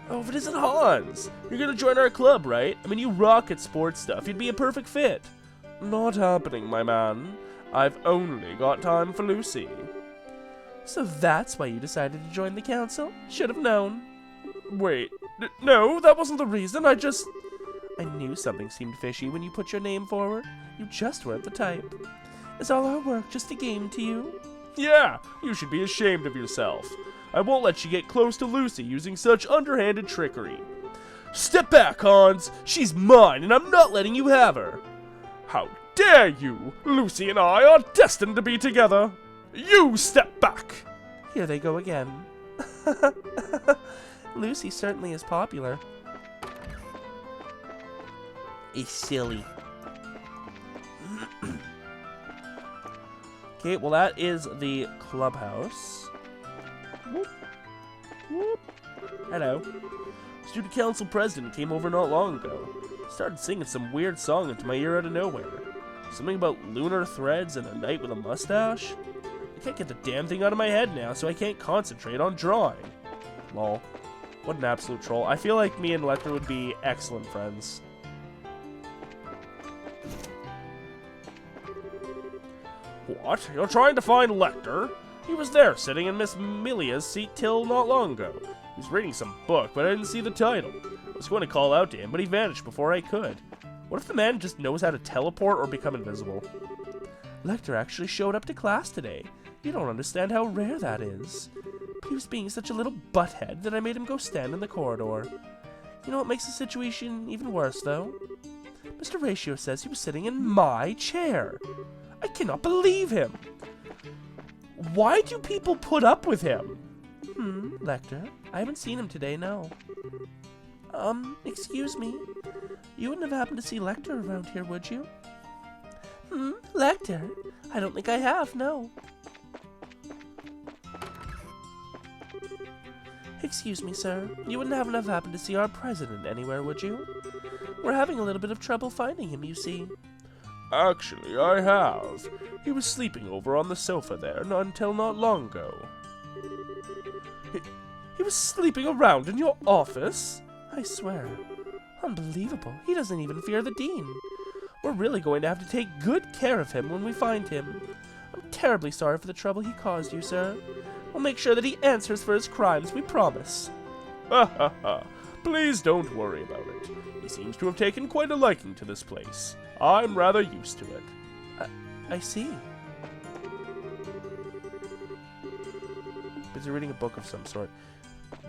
Oh, but isn't Hans? You're gonna join our club, right? I mean, you rock at sports stuff. You'd be a perfect fit. Not happening, my man. I've only got time for Lucy. So that's why you decided to join the council? Should have known. Wait, no, that wasn't the reason. I knew something seemed fishy when you put your name forward. You just weren't the type. Is all our work just a game to you? Yeah, you should be ashamed of yourself. I won't let you get close to Lucy using such underhanded trickery. Step back, Hans. She's mine, and I'm not letting you have her. How dare you? Lucy and I are destined to be together. You step back. Here they go again. Lucy certainly is popular. It's silly. Okay, well that is the clubhouse. Whoop. Whoop. Hello. Student council president came over not long ago. Started singing some weird song into my ear out of nowhere. Something about lunar threads and a knight with a mustache. I can't get the damn thing out of my head now, so I can't concentrate on drawing. Lol. What an absolute troll. I feel like me and Lecter would be excellent friends. What? You're trying to find Lecter? He was there, sitting in Miss Milia's seat till not long ago. He was reading some book, but I didn't see the title. I was going to call out to him, but he vanished before I could. What if the man just knows how to teleport or become invisible? Lecter actually showed up to class today. You don't understand how rare that is. But he was being such a little butthead that I made him go stand in the corridor. You know what makes the situation even worse, though? Mr. Ratio says he was sitting in my chair. I cannot believe him. Why do people put up with him? Lecter. I haven't seen him today, no. Excuse me. You wouldn't have happened to see Lecter around here, would you? Lecter? I don't think I have, no. Excuse me, sir. You wouldn't have happened to see our president anywhere, would you? We're having a little bit of trouble finding him, you see. Actually, I have. He was sleeping over on the sofa there until not long ago. He was sleeping around in your office? I swear. Unbelievable. He doesn't even fear the dean. We're really going to have to take good care of him when we find him. I'm terribly sorry for the trouble he caused you, sir. We'll make sure that he answers for his crimes, we promise. Ha ha ha. Please don't worry about it. He seems to have taken quite a liking to this place. I'm rather used to it. I see. Busy reading a book of some sort.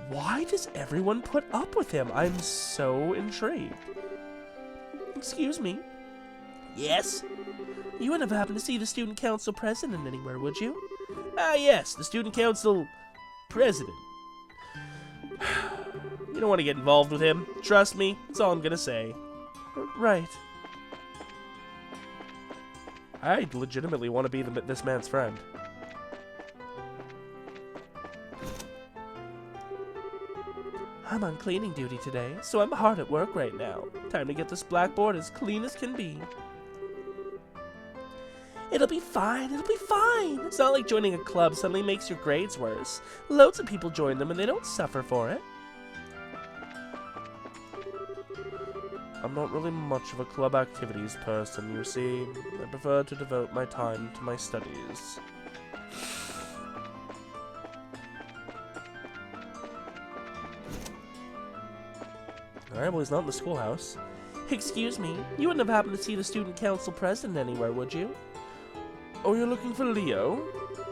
Why does everyone put up with him? I'm so intrigued. Excuse me. Yes? You wouldn't have happened to see the student council president anywhere, would you? Ah, yes, the student council president. You don't want to get involved with him. Trust me, that's all I'm gonna say. Right. I legitimately want to be this man's friend. I'm on cleaning duty today, so I'm hard at work right now. Time to get this blackboard as clean as can be. It'll be fine, it'll be fine. It's not like joining a club suddenly makes your grades worse. Loads of people join them and they don't suffer for it. I'm not really much of a club activities person, you see. I prefer to devote my time to my studies. Alright, well, he's not in the schoolhouse. Excuse me, you wouldn't have happened to see the student council president anywhere, would you? Oh, you're looking for Leo?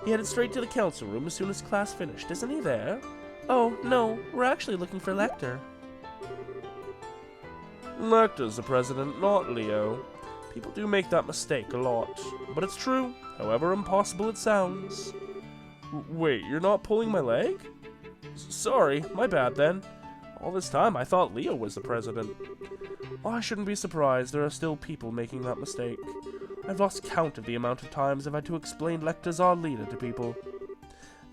He headed straight to the council room as soon as class finished. Isn't he there? Oh, no, we're actually looking for Lecter. Lecter's the president, not Leo. People do make that mistake a lot, but it's true, however impossible it sounds. Wait, you're not pulling my leg? Sorry, my bad then. All this time I thought Leo was the president. Oh, I shouldn't be surprised there are still people making that mistake. I've lost count of the amount of times I've had to explain Lecter's our leader to people.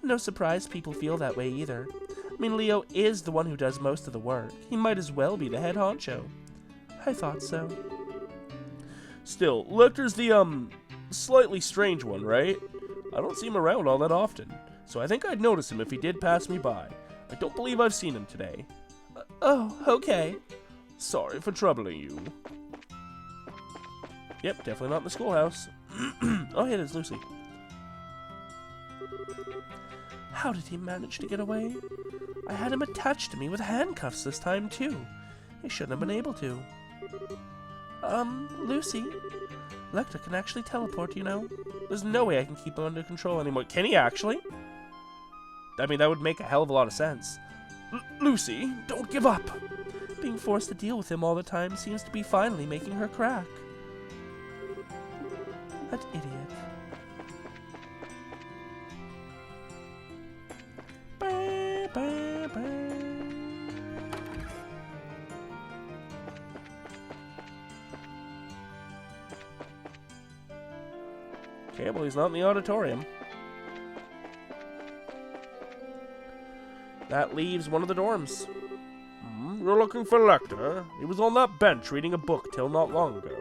No surprise people feel that way either. I mean, Leo is the one who does most of the work. He might as well be the head honcho. I thought so. Still, Lecter's the, slightly strange one, right? I don't see him around all that often, so I think I'd notice him if he did pass me by. I don't believe I've seen him today. Oh, okay. Sorry for troubling you. Yep, definitely not in the schoolhouse. Oh, hey, there's Lucy. How did he manage to get away? I had him attached to me with handcuffs this time, too. He shouldn't have been able to. Lucy, Lecter can actually teleport, you know? There's no way I can keep him under control anymore. Can he actually? I mean, that would make a hell of a lot of sense. Lucy, don't give up! Being forced to deal with him all the time seems to be finally making her crack. That idiot. Ba, ba, ba. Okay, well, he's not in the auditorium. That leaves one of the dorms. You're looking for Lecter? He was on that bench reading a book till not long ago.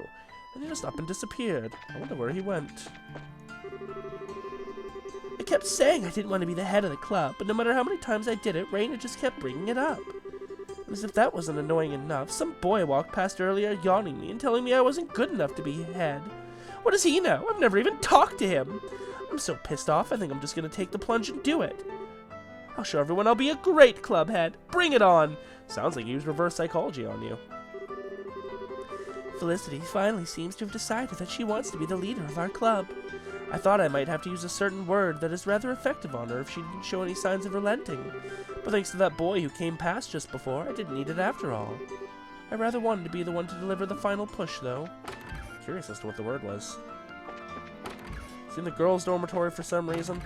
And he just up and disappeared. I wonder where he went. I kept saying I didn't want to be the head of the club, but no matter how many times I did it, Raina just kept bringing it up. And as if that wasn't annoying enough, some boy walked past earlier yawning me and telling me I wasn't good enough to be head. What does he know? I've never even talked to him. I'm so pissed off, I think I'm just going to take the plunge and do it. I'll show everyone I'll be a great club head. Bring it on. Sounds like he used reverse psychology on you. Felicity finally seems to have decided that she wants to be the leader of our club. I thought I might have to use a certain word that is rather effective on her if she didn't show any signs of relenting. But thanks to that boy who came past just before, I didn't need it after all. I rather wanted to be the one to deliver the final push, though. Curious as to what the word was. It's in the girls' dormitory for some reason.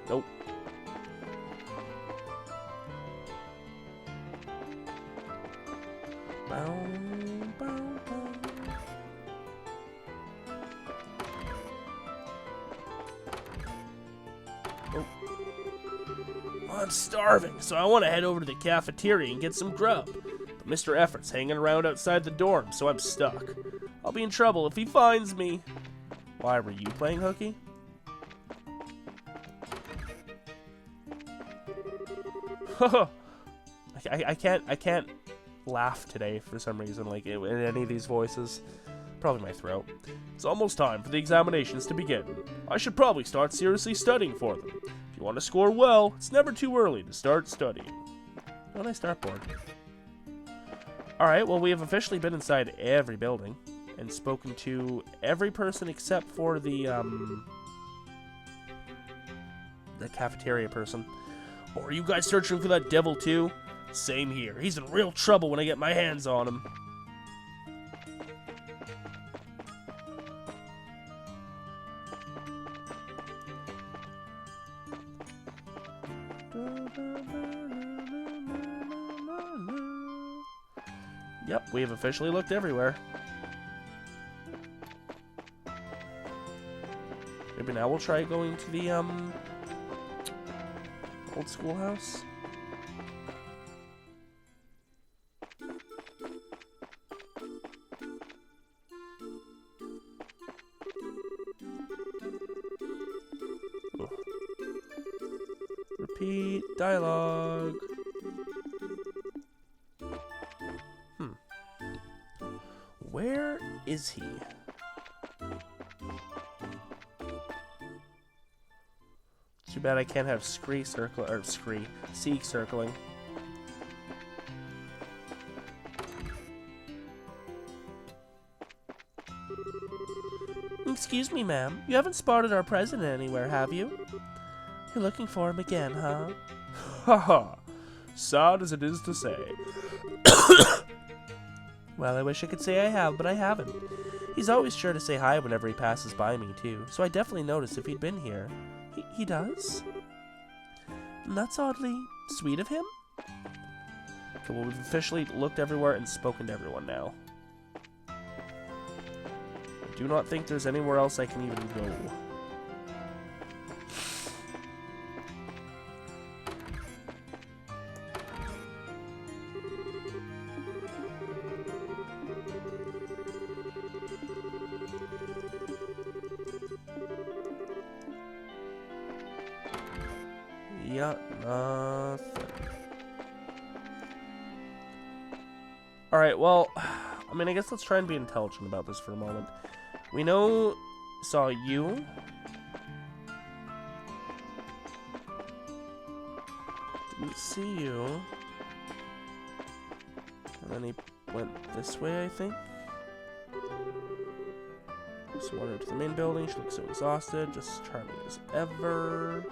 Nope. Bow, bow, bow. Oh. I'm starving, so I want to head over to the cafeteria and get some grub. But Mr. Effort's hanging around outside the dorm, so I'm stuck. I'll be in trouble if he finds me. Why, were you playing hooky? I can't laugh today for some reason, like in any of these voices. Probably my throat. It's almost time for the examinations to begin. I should probably start seriously studying for them. If you want to score well, it's never too early to start studying. Oh, nice dartboard. Alright, well, we have officially been inside every building and spoken to every person except for the cafeteria person. Oh, are you guys searching for that devil too? Same here. He's in real trouble when I get my hands on him. Yep, we have officially looked everywhere. Maybe now we'll try going to the, old schoolhouse. Ugh. Repeat dialogue. Where is he? Too bad I can't have Scree circle or Seek circling. Excuse me, ma'am. You haven't spotted our president anywhere, have you? You're looking for him again, huh? Haha. Sad as it is to say. Well, I wish I could say I have, but I haven't. He's always sure to say hi whenever he passes by me, too, so I definitely noticed if he'd been here. He does? And that's oddly sweet of him? Okay, well, we've officially looked everywhere and spoken to everyone now. I do not think there's anywhere else I can even go. Yeah, nothing. Alright, well, I mean, I guess let's try and be intelligent about this for a moment. We know, saw you. Didn't see you. And then he went this way, I think. Just wandered to the main building. She looks so exhausted, just charming as ever.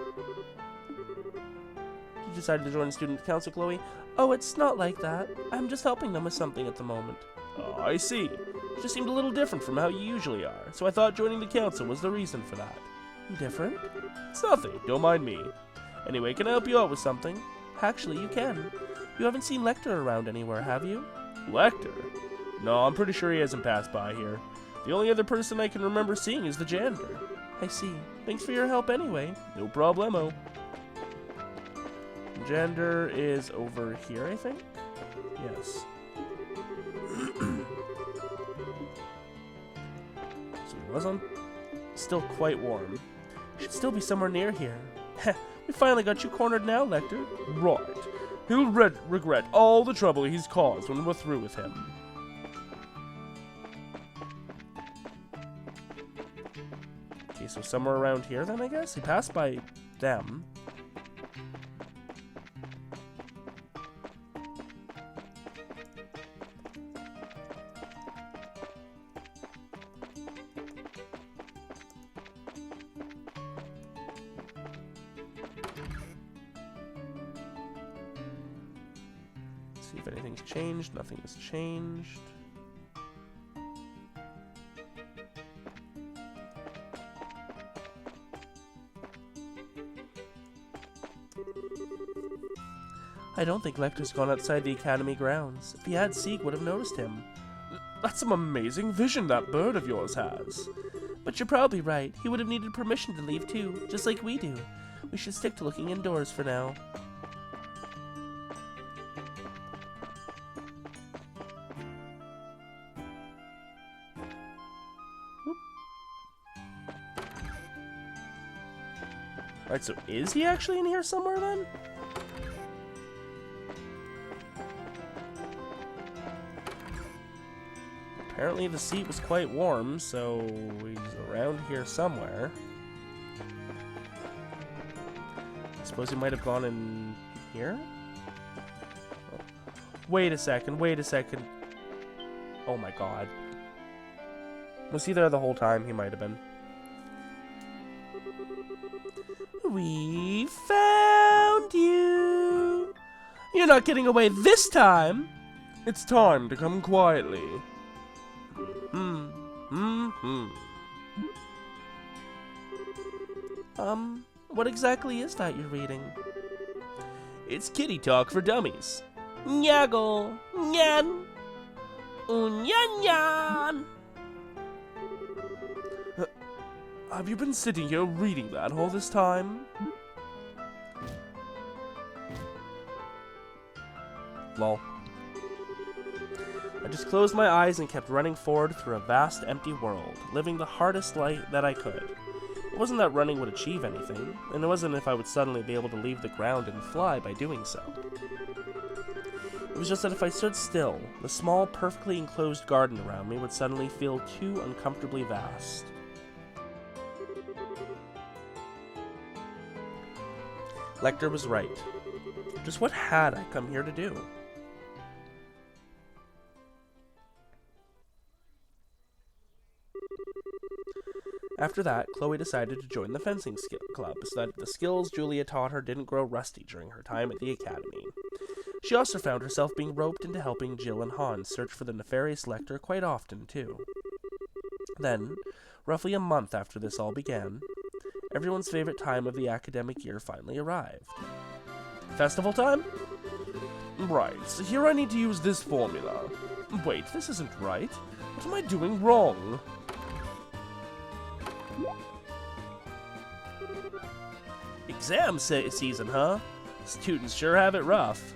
You decided to join the student council, Kloe? Oh, it's not like that. I'm just helping them with something at the moment. Oh, I see. You just seemed a little different from how you usually are, so I thought joining the council was the reason for that. Different? It's nothing. Don't mind me. Anyway, can I help you out with something? Actually, you can. You haven't seen Lecter around anywhere, have you? Lecter? No, I'm pretty sure he hasn't passed by here. The only other person I can remember seeing is the janitor. I see. Thanks for your help anyway. No problemo. Janitor is over here, I think? Yes. So it wasn't still quite warm. Should still be somewhere near here. Heh, we finally got you cornered now, Lecter. Right. He'll regret all the trouble he's caused when we're through with him. Okay, so somewhere around here then, I guess? He passed by them. See if anything's changed. Nothing has changed. I don't think Lecter's gone outside the academy grounds. If he had, Seek would have noticed him. That's some amazing vision that bird of yours has. But you're probably right. He would have needed permission to leave too, just like we do. We should stick to looking indoors for now. Alright, so is he actually in here somewhere then? Apparently the seat was quite warm, so he's around here somewhere. I suppose he might have gone in here? Oh. Wait a second, wait a second. Oh my god. Was he there the whole time? He might have been. We found you! You're not getting away this time! It's time to come quietly. What exactly is that you're reading? It's kitty talk for dummies. Nyaggle, nyan, unyan. Have you been sitting here reading that all this time? Lol. I just closed my eyes and kept running forward through a vast empty world, living the hardest life that I could. It wasn't that running would achieve anything, and it wasn't if I would suddenly be able to leave the ground and fly by doing so. It was just that if I stood still, the small, perfectly enclosed garden around me would suddenly feel too uncomfortably vast. Lecter was right. Just what had I come here to do? After that, Kloe decided to join the fencing club so that the skills Julia taught her didn't grow rusty during her time at the academy. She also found herself being roped into helping Jill and Hans search for the nefarious Lecter quite often, too. Then, roughly a month after this all began, everyone's favorite time of the academic year finally arrived. Festival time? Right, so here I need to use this formula. Wait, this isn't right. What am I doing wrong? Exam season, huh? Students sure have it rough.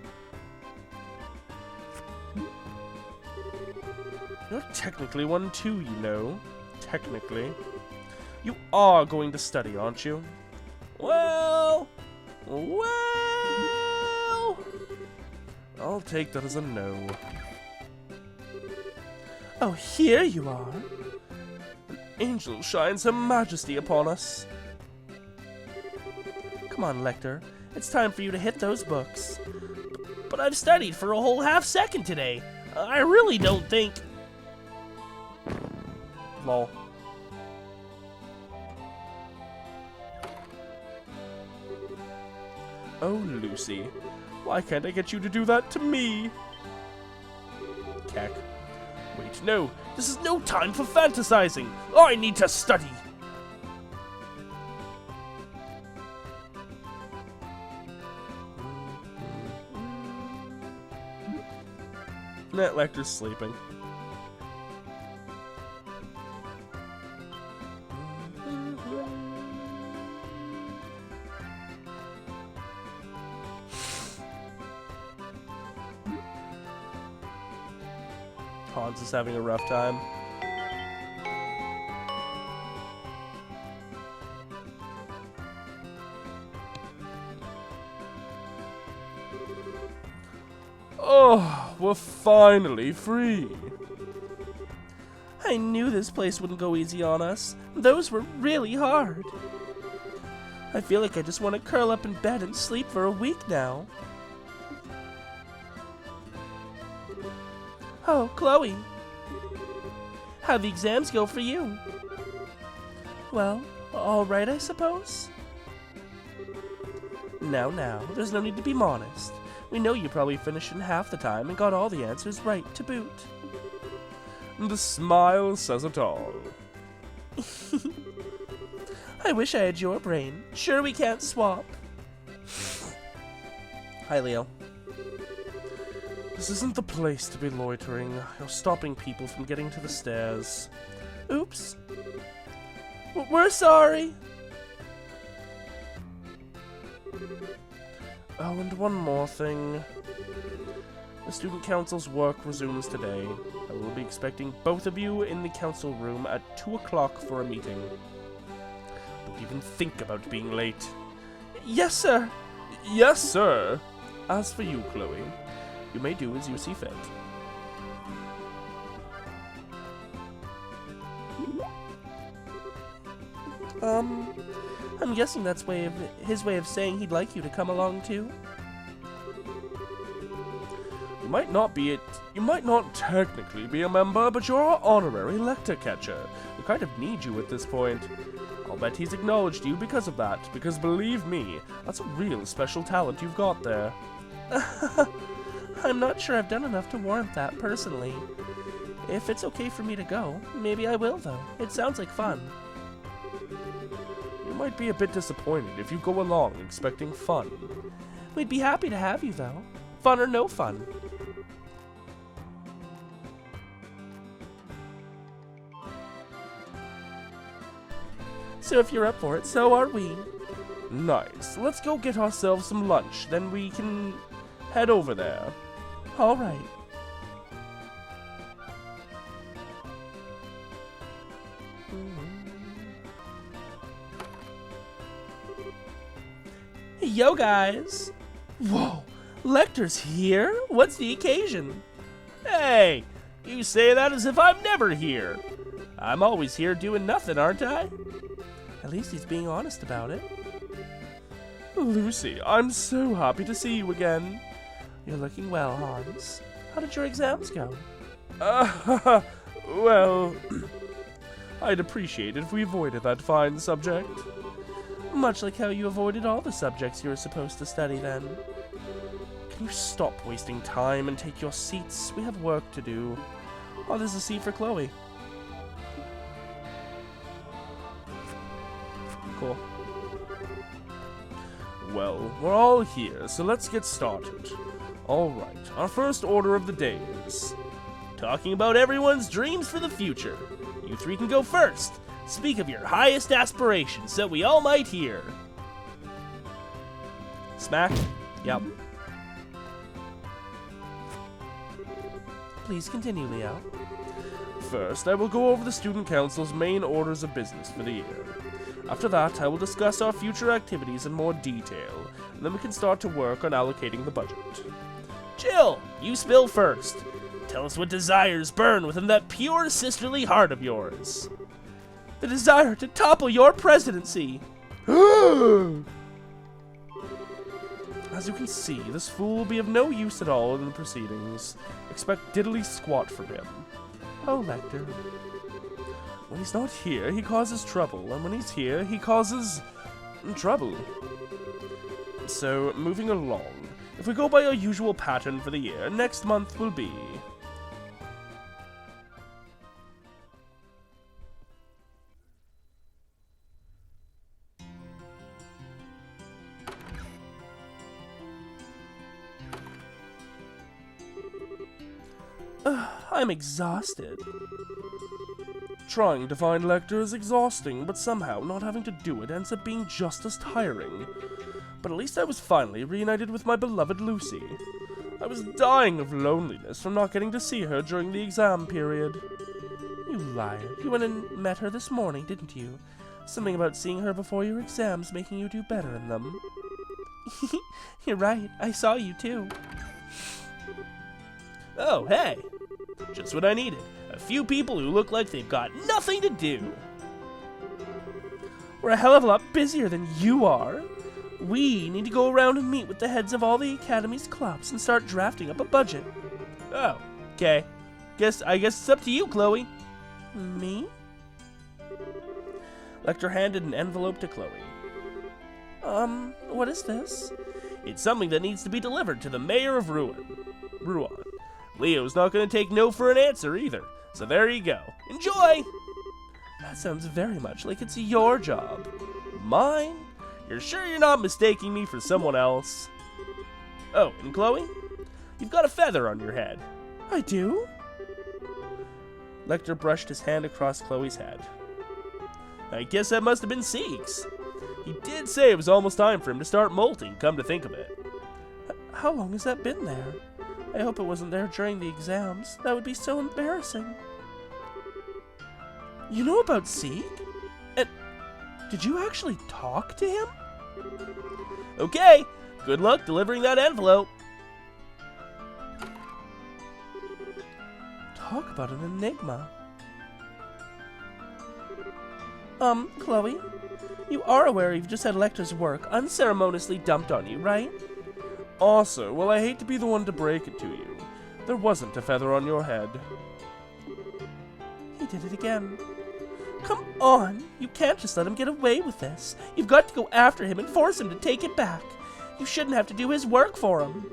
You're technically one too, you know. Technically. You are going to study, aren't you? Well... I'll take that as a no. Oh, here you are. An angel shines her majesty upon us. Come on, Lecter. It's time for you to hit those books. But I've studied for a whole half second today. I really don't think... Lol. Oh, Lucy. Why can't I get you to do that to me? Keck. Wait, no. This is no time for fantasizing. I need to study. That Lecter's sleeping. Hans is having a rough time. Oh, we're finally free. I knew this place wouldn't go easy on us. Those were really hard. I feel like I just want to curl up in bed and sleep for a week now. Oh, Kloe. How'd the exams go for you? Well, all right, I suppose. Now, there's no need to be modest. We know you probably finished in half the time and got all the answers right to boot. The smile says it all. I wish I had your brain. Sure we can't swap. Hi, Leo. This isn't the place to be loitering. You're stopping people from getting to the stairs. Oops. We're sorry. Oh, and one more thing. The student council's work resumes today. I will be expecting both of you in the council room at 2 o'clock for a meeting. Don't even think about being late. Yes, sir. Yes, sir. As for you, Kloe, you may do as you see fit. I'm guessing that's his way of saying he'd like you to come along too. You might not technically be a member, but you're our honorary lector catcher. We kind of need you at this point. I'll bet he's acknowledged you because of that, because believe me, that's a real special talent you've got there. I'm not sure I've done enough to warrant that personally. If it's okay for me to go, maybe I will though. It sounds like fun. You might be a bit disappointed if you go along expecting fun. We'd be happy to have you though. Fun or no fun. So if you're up for it, so are we. Nice. Let's go get ourselves some lunch, then we can head over there. All right. Yo, guys. Whoa, Lecter's here? What's the occasion? Hey, you say that as if I'm never here. I'm always here doing nothing, aren't I? At least he's being honest about it. Lucy, I'm so happy to see you again. You're looking well, Hans. How did your exams go? Well, I'd appreciate it if we avoided that fine subject. Much like how you avoided all the subjects you were supposed to study then. Can you stop wasting time and take your seats? We have work to do. Oh, there's a seat for Kloe. Cool. Well, we're all here, so let's get started. Alright, our first order of the day is talking about everyone's dreams for the future. You three can go first. Speak of your highest aspirations so we all might hear. Smack? Yep. Please continue, Leo. First, I will go over the Student Council's main orders of business for the year. After that, I will discuss our future activities in more detail, and then we can start to work on allocating the budget. Jill, you spill first. Tell us what desires burn within that pure sisterly heart of yours. The desire to topple your presidency. As you can see, this fool will be of no use at all in the proceedings. Expect diddly squat from him. Oh, Lecter. When he's not here, he causes trouble, and when he's here, he causes trouble. So, moving along. If we go by our usual pattern for the year, next month will be... I'm exhausted. Trying to find Lecter is exhausting, but somehow not having to do it ends up being just as tiring. But at least I was finally reunited with my beloved Lucy. I was dying of loneliness from not getting to see her during the exam period. You liar. You went and met her this morning, didn't you? Something about seeing her before your exams making you do better in them. You're right. I saw you too. Oh, hey! Just what I needed. A few people who look like they've got nothing to do. We're a hell of a lot busier than you are. We need to go around and meet with the heads of all the Academy's clubs and start drafting up a budget. Oh, okay. I guess it's up to you, Kloe. Me? Lecter handed an envelope to Kloe. What is this? It's something that needs to be delivered to the mayor of Ruan. Leo's not going to take no for an answer either, so there you go. Enjoy! That sounds very much like it's your job. Mine? You're sure you're not mistaking me for someone else? Oh, and Kloe? You've got a feather on your head. I do? Lecter brushed his hand across Chloe's head. I guess that must have been Seek's. He did say it was almost time for him to start molting, come to think of it. How long has that been there? I hope it wasn't there during the exams. That would be so embarrassing. You know about Seek? And did you actually talk to him? Okay, good luck delivering that envelope. Talk about an enigma. Kloe, you are aware you've just had Lecter's work unceremoniously dumped on you, right? Also, well, I hate to be the one to break it to you. There wasn't a feather on your head. He did it again. Come on! You can't just let him get away with this. You've got to go after him and force him to take it back. You shouldn't have to do his work for him.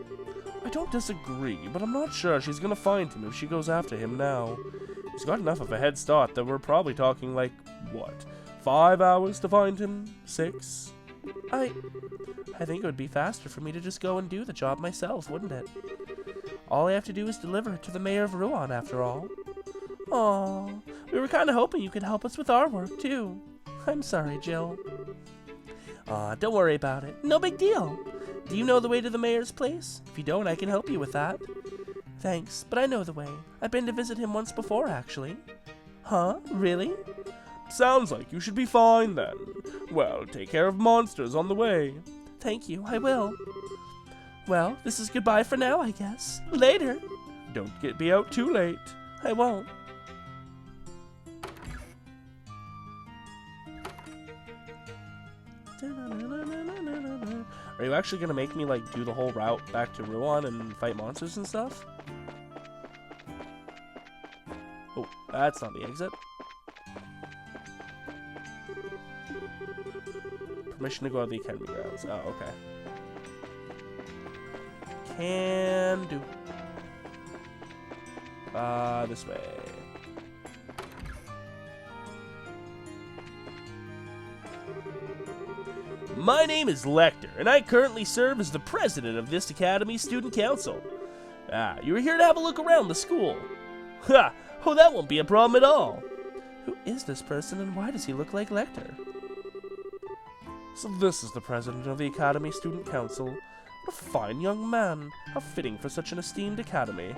I don't disagree, but I'm not sure she's gonna find him if she goes after him now. He's got enough of a head start that we're probably talking like, what, 5 hours to find him? 6? I think it would be faster for me to just go and do the job myself, wouldn't it? All I have to do is deliver it to the mayor of Ruan, after all. Aw, we were kind of hoping you could help us with our work, too. I'm sorry, Jill. Aw, don't worry about it. No big deal. Do you know the way to the mayor's place? If you don't, I can help you with that. Thanks, but I know the way. I've been to visit him once before, actually. Huh? Really? Sounds like you should be fine, then. Well, take care of monsters on the way. Thank you, I will. Well, this is goodbye for now, I guess. Later. Don't be out too late. I won't. Are you actually gonna make me, like, do the whole route back to Ruan and fight monsters and stuff? Oh, that's not the exit. Permission to go to the Academy grounds. Oh, okay. Can do. This way. My name is Lecter, and I currently serve as the president of this Academy Student Council. You were here to have a look around the school. Ha! Oh, that won't be a problem at all. Who is this person, and why does he look like Lecter? So this is the president of the Academy Student Council. What a fine young man. How fitting for such an esteemed academy.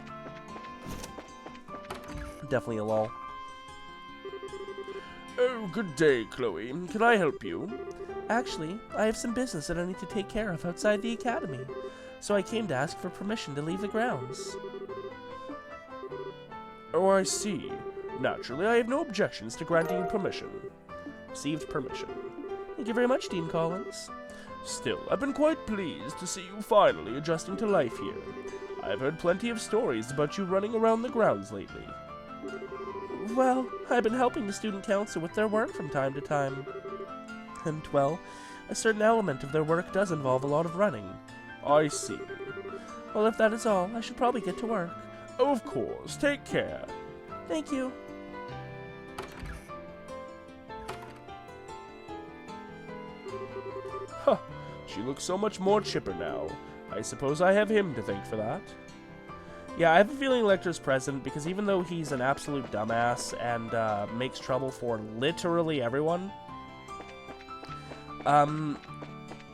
Definitely a lol. Oh, good day, Kloe. Can I help you? Actually, I have some business that I need to take care of outside the academy, so I came to ask for permission to leave the grounds. Oh, I see. Naturally, I have no objections to granting you permission. Received permission. Thank you very much, Dean Collins. Still, I've been quite pleased to see you finally adjusting to life here. I've heard plenty of stories about you running around the grounds lately. Well, I've been helping the student council with their work from time to time. And, well, a certain element of their work does involve a lot of running. I see. Well, if that is all, I should probably get to work. Oh, of course. Take care. Thank you. Huh. She looks so much more chipper now. I suppose I have him to thank for that. Yeah, I have a feeling Lecter's president because even though he's an absolute dumbass and makes trouble for literally everyone,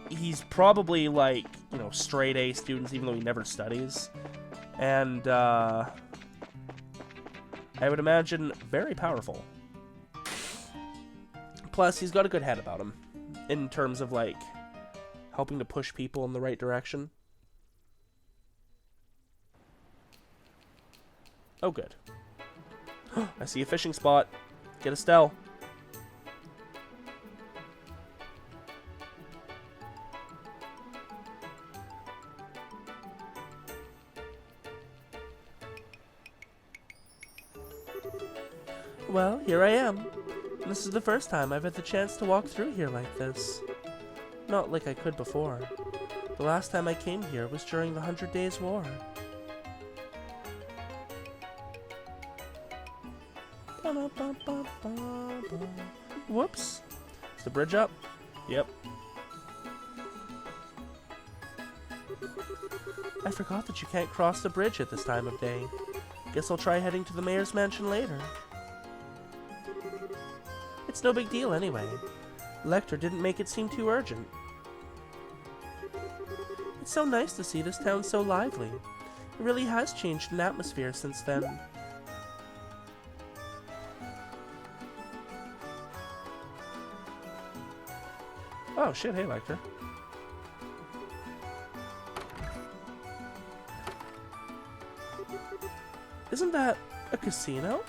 he's probably like, you know, straight A students even though he never studies. And I would imagine very powerful. Plus, he's got a good head about him in terms of like helping to push people in the right direction. Oh, good. I see a fishing spot. Get Estelle. Well, here I am. This is the first time I've had the chance to walk through here like this. Not like I could before. The last time I came here was during the 100 Days War. Whoops. Is the bridge up? Yep. I forgot that you can't cross the bridge at this time of day. Guess I'll try heading to the mayor's mansion later. It's no big deal anyway. Lecter didn't make it seem too urgent. It's so nice to see this town so lively. It really has changed in atmosphere since then. Oh shit, hey Lecter. Isn't that a casino?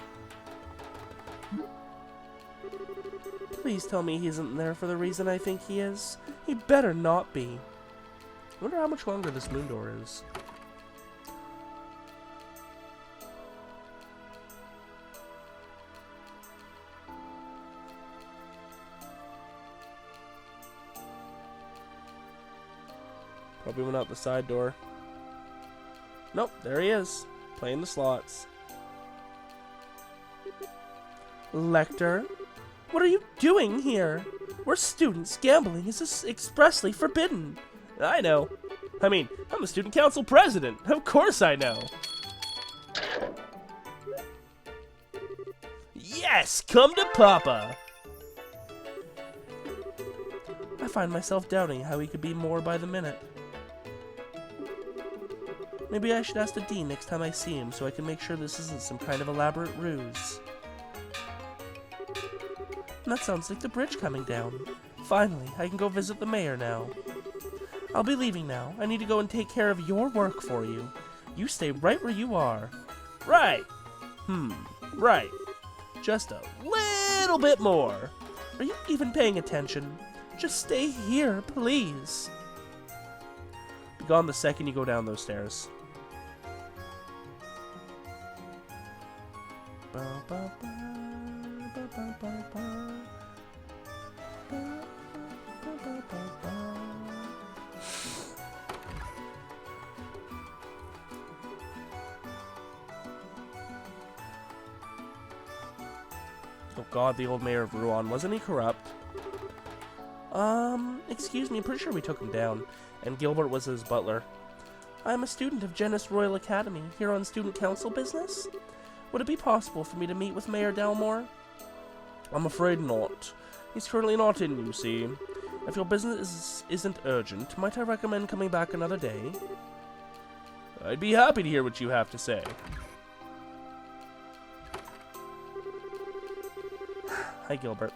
Please tell me he isn't there for the reason I think he is. He better not be. I wonder how much longer this moon door is. Probably went out the side door. Nope, there he is. Playing the slots. Lecter? What are you doing here? We're students. Gambling is expressly forbidden. I know. I mean, I'm the student council president. Of course I know. Yes, come to Papa. I find myself doubting how he could be more by the minute. Maybe I should ask the dean next time I see him so I can make sure this isn't some kind of elaborate ruse. And that sounds like the bridge coming down. Finally, I can go visit the mayor now. I'll be leaving now. I need to go and take care of your work for you. You stay right where you are. Right. Right. Just a little bit more. Are you even paying attention? Just stay here, please. Be gone the second you go down those stairs. Oh god, the old mayor of Rouen. Wasn't he corrupt? Excuse me, I'm pretty sure we took him down. And Gilbert was his butler. I'm a student of Jenis Royal Academy, here on student council business. Would it be possible for me to meet with Mayor Dalmore? I'm afraid not. He's currently not in, you see. If your business isn't urgent, might I recommend coming back another day? I'd be happy to hear what you have to say. Hi, Gilbert.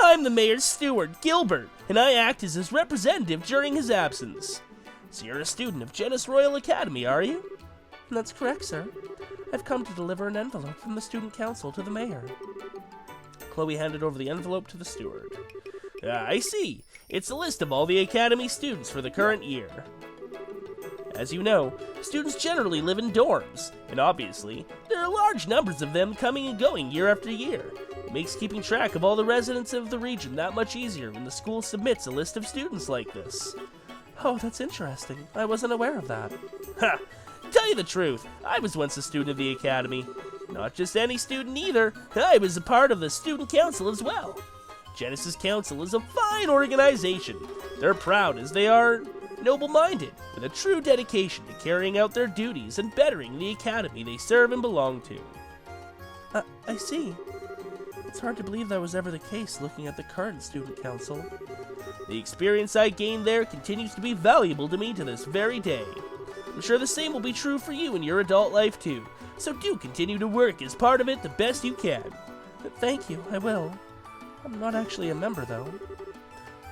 I'm the mayor's steward, Gilbert, and I act as his representative during his absence. So you're a student of Jenis Royal Academy, are you? That's correct, sir. I've come to deliver an envelope from the student council to the mayor. Kloe handed over the envelope to the steward. I see. It's a list of all the Academy students for the current year. As you know, students generally live in dorms, and obviously, there are large numbers of them coming and going year after year. It makes keeping track of all the residents of the region that much easier when the school submits a list of students like this. Oh, that's interesting. I wasn't aware of that. Ha! Tell you the truth, I was once a student of the Academy. Not just any student either, I was a part of the student council as well. Jenis's council is a fine organization. They're proud as they are noble-minded, with a true dedication to carrying out their duties and bettering the Academy they serve and belong to. I see. It's hard to believe that was ever the case looking at the current student council. The experience I gained there continues to be valuable to me to this very day. I'm sure the same will be true for you in your adult life too, so do continue to work as part of it the best you can. Thank you, I will. I'm not actually a member, though.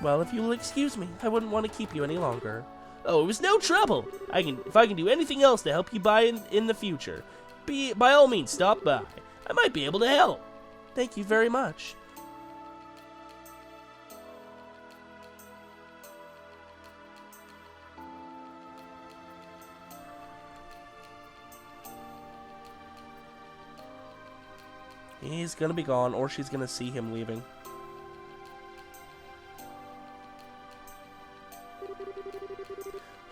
Well, if you will excuse me, I wouldn't want to keep you any longer. Oh, it was no trouble. If I can do anything else to help you in the future, by all means stop by. I might be able to help. Thank you very much. He's gonna be gone, or she's gonna see him leaving.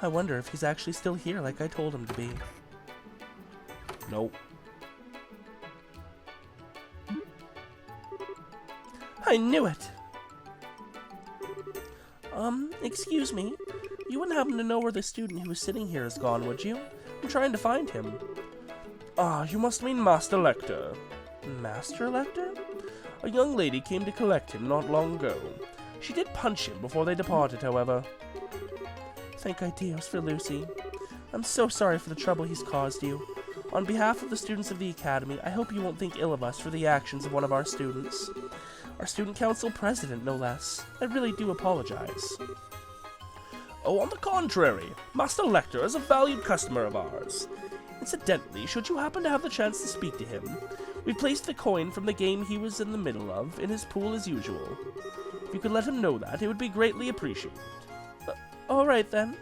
I wonder if he's actually still here like I told him to be. Nope. I knew it! Excuse me. You wouldn't happen to know where the student who was sitting here is gone, would you? I'm trying to find him. Ah, you must mean Master Lecter. Master Lecter? A young lady came to collect him not long ago. She did punch him before they departed, however. Thank Dios for Lucy. I'm so sorry for the trouble he's caused you. On behalf of the students of the Academy, I hope you won't think ill of us for the actions of one of our students. Our student council president, no less. I really do apologize. Oh, on the contrary, Master Lecter is a valued customer of ours. Incidentally, should you happen to have the chance to speak to him, we placed the coin from the game he was in the middle of in his pool as usual. If you could let him know that, it would be greatly appreciated. Alright then.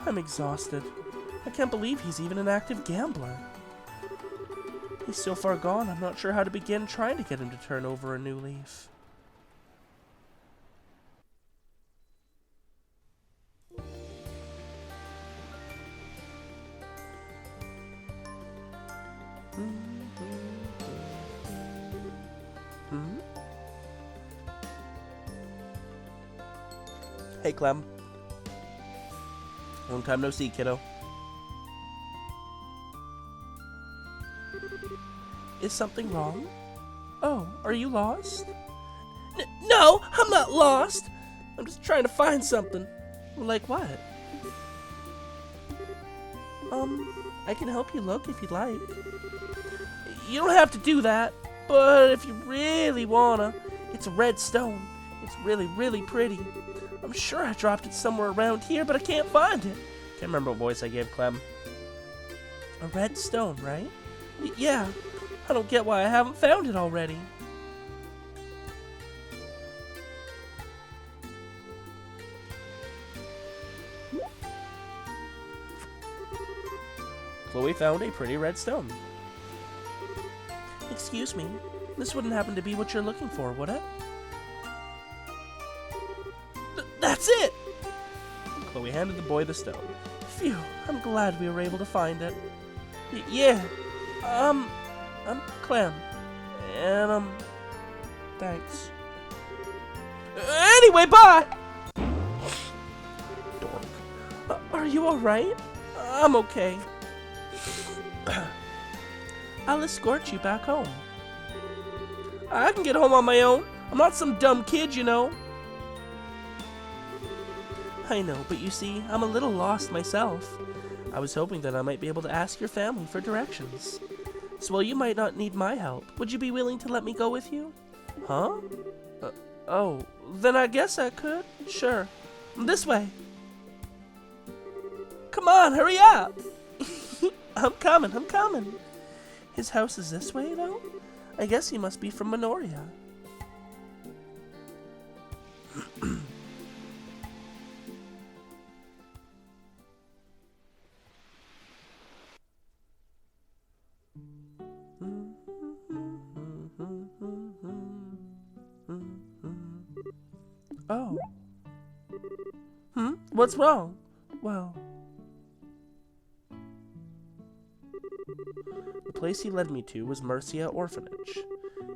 I'm exhausted. I can't believe he's even an active gambler. He's so far gone, I'm not sure how to begin trying to get him to turn over a new leaf. Hey, Clem. Long time no see, kiddo. Is something wrong? Oh, are you lost? No, I'm not lost. I'm just trying to find something. Like what? I can help you look if you'd like. You don't have to do that, but if you really wanna, it's a red stone. It's really, really pretty. I'm sure I dropped it somewhere around here, but I can't find it. Can't remember what voice I gave Clem. A red stone, right? Yeah. I don't get why I haven't found it already. Kloe found a pretty red stone. Excuse me, this wouldn't happen to be what you're looking for, would it? That's it! Kloe handed the boy the stone. Phew, I'm glad we were able to find it. Yeah, I'm Clem. And, thanks. Anyway, bye! Dork. Are you alright? I'm okay. I'll escort you back home. I can get home on my own. I'm not some dumb kid, you know. I know, but you see, I'm a little lost myself. I was hoping that I might be able to ask your family for directions. So while you might not need my help, would you be willing to let me go with you? Huh? Oh, then I guess I could. Sure. This way. Come on, hurry up! I'm coming. His house is this way, though? I guess he must be from Minoria. Oh. What's wrong? Well... The place he led me to was Mercia Orphanage.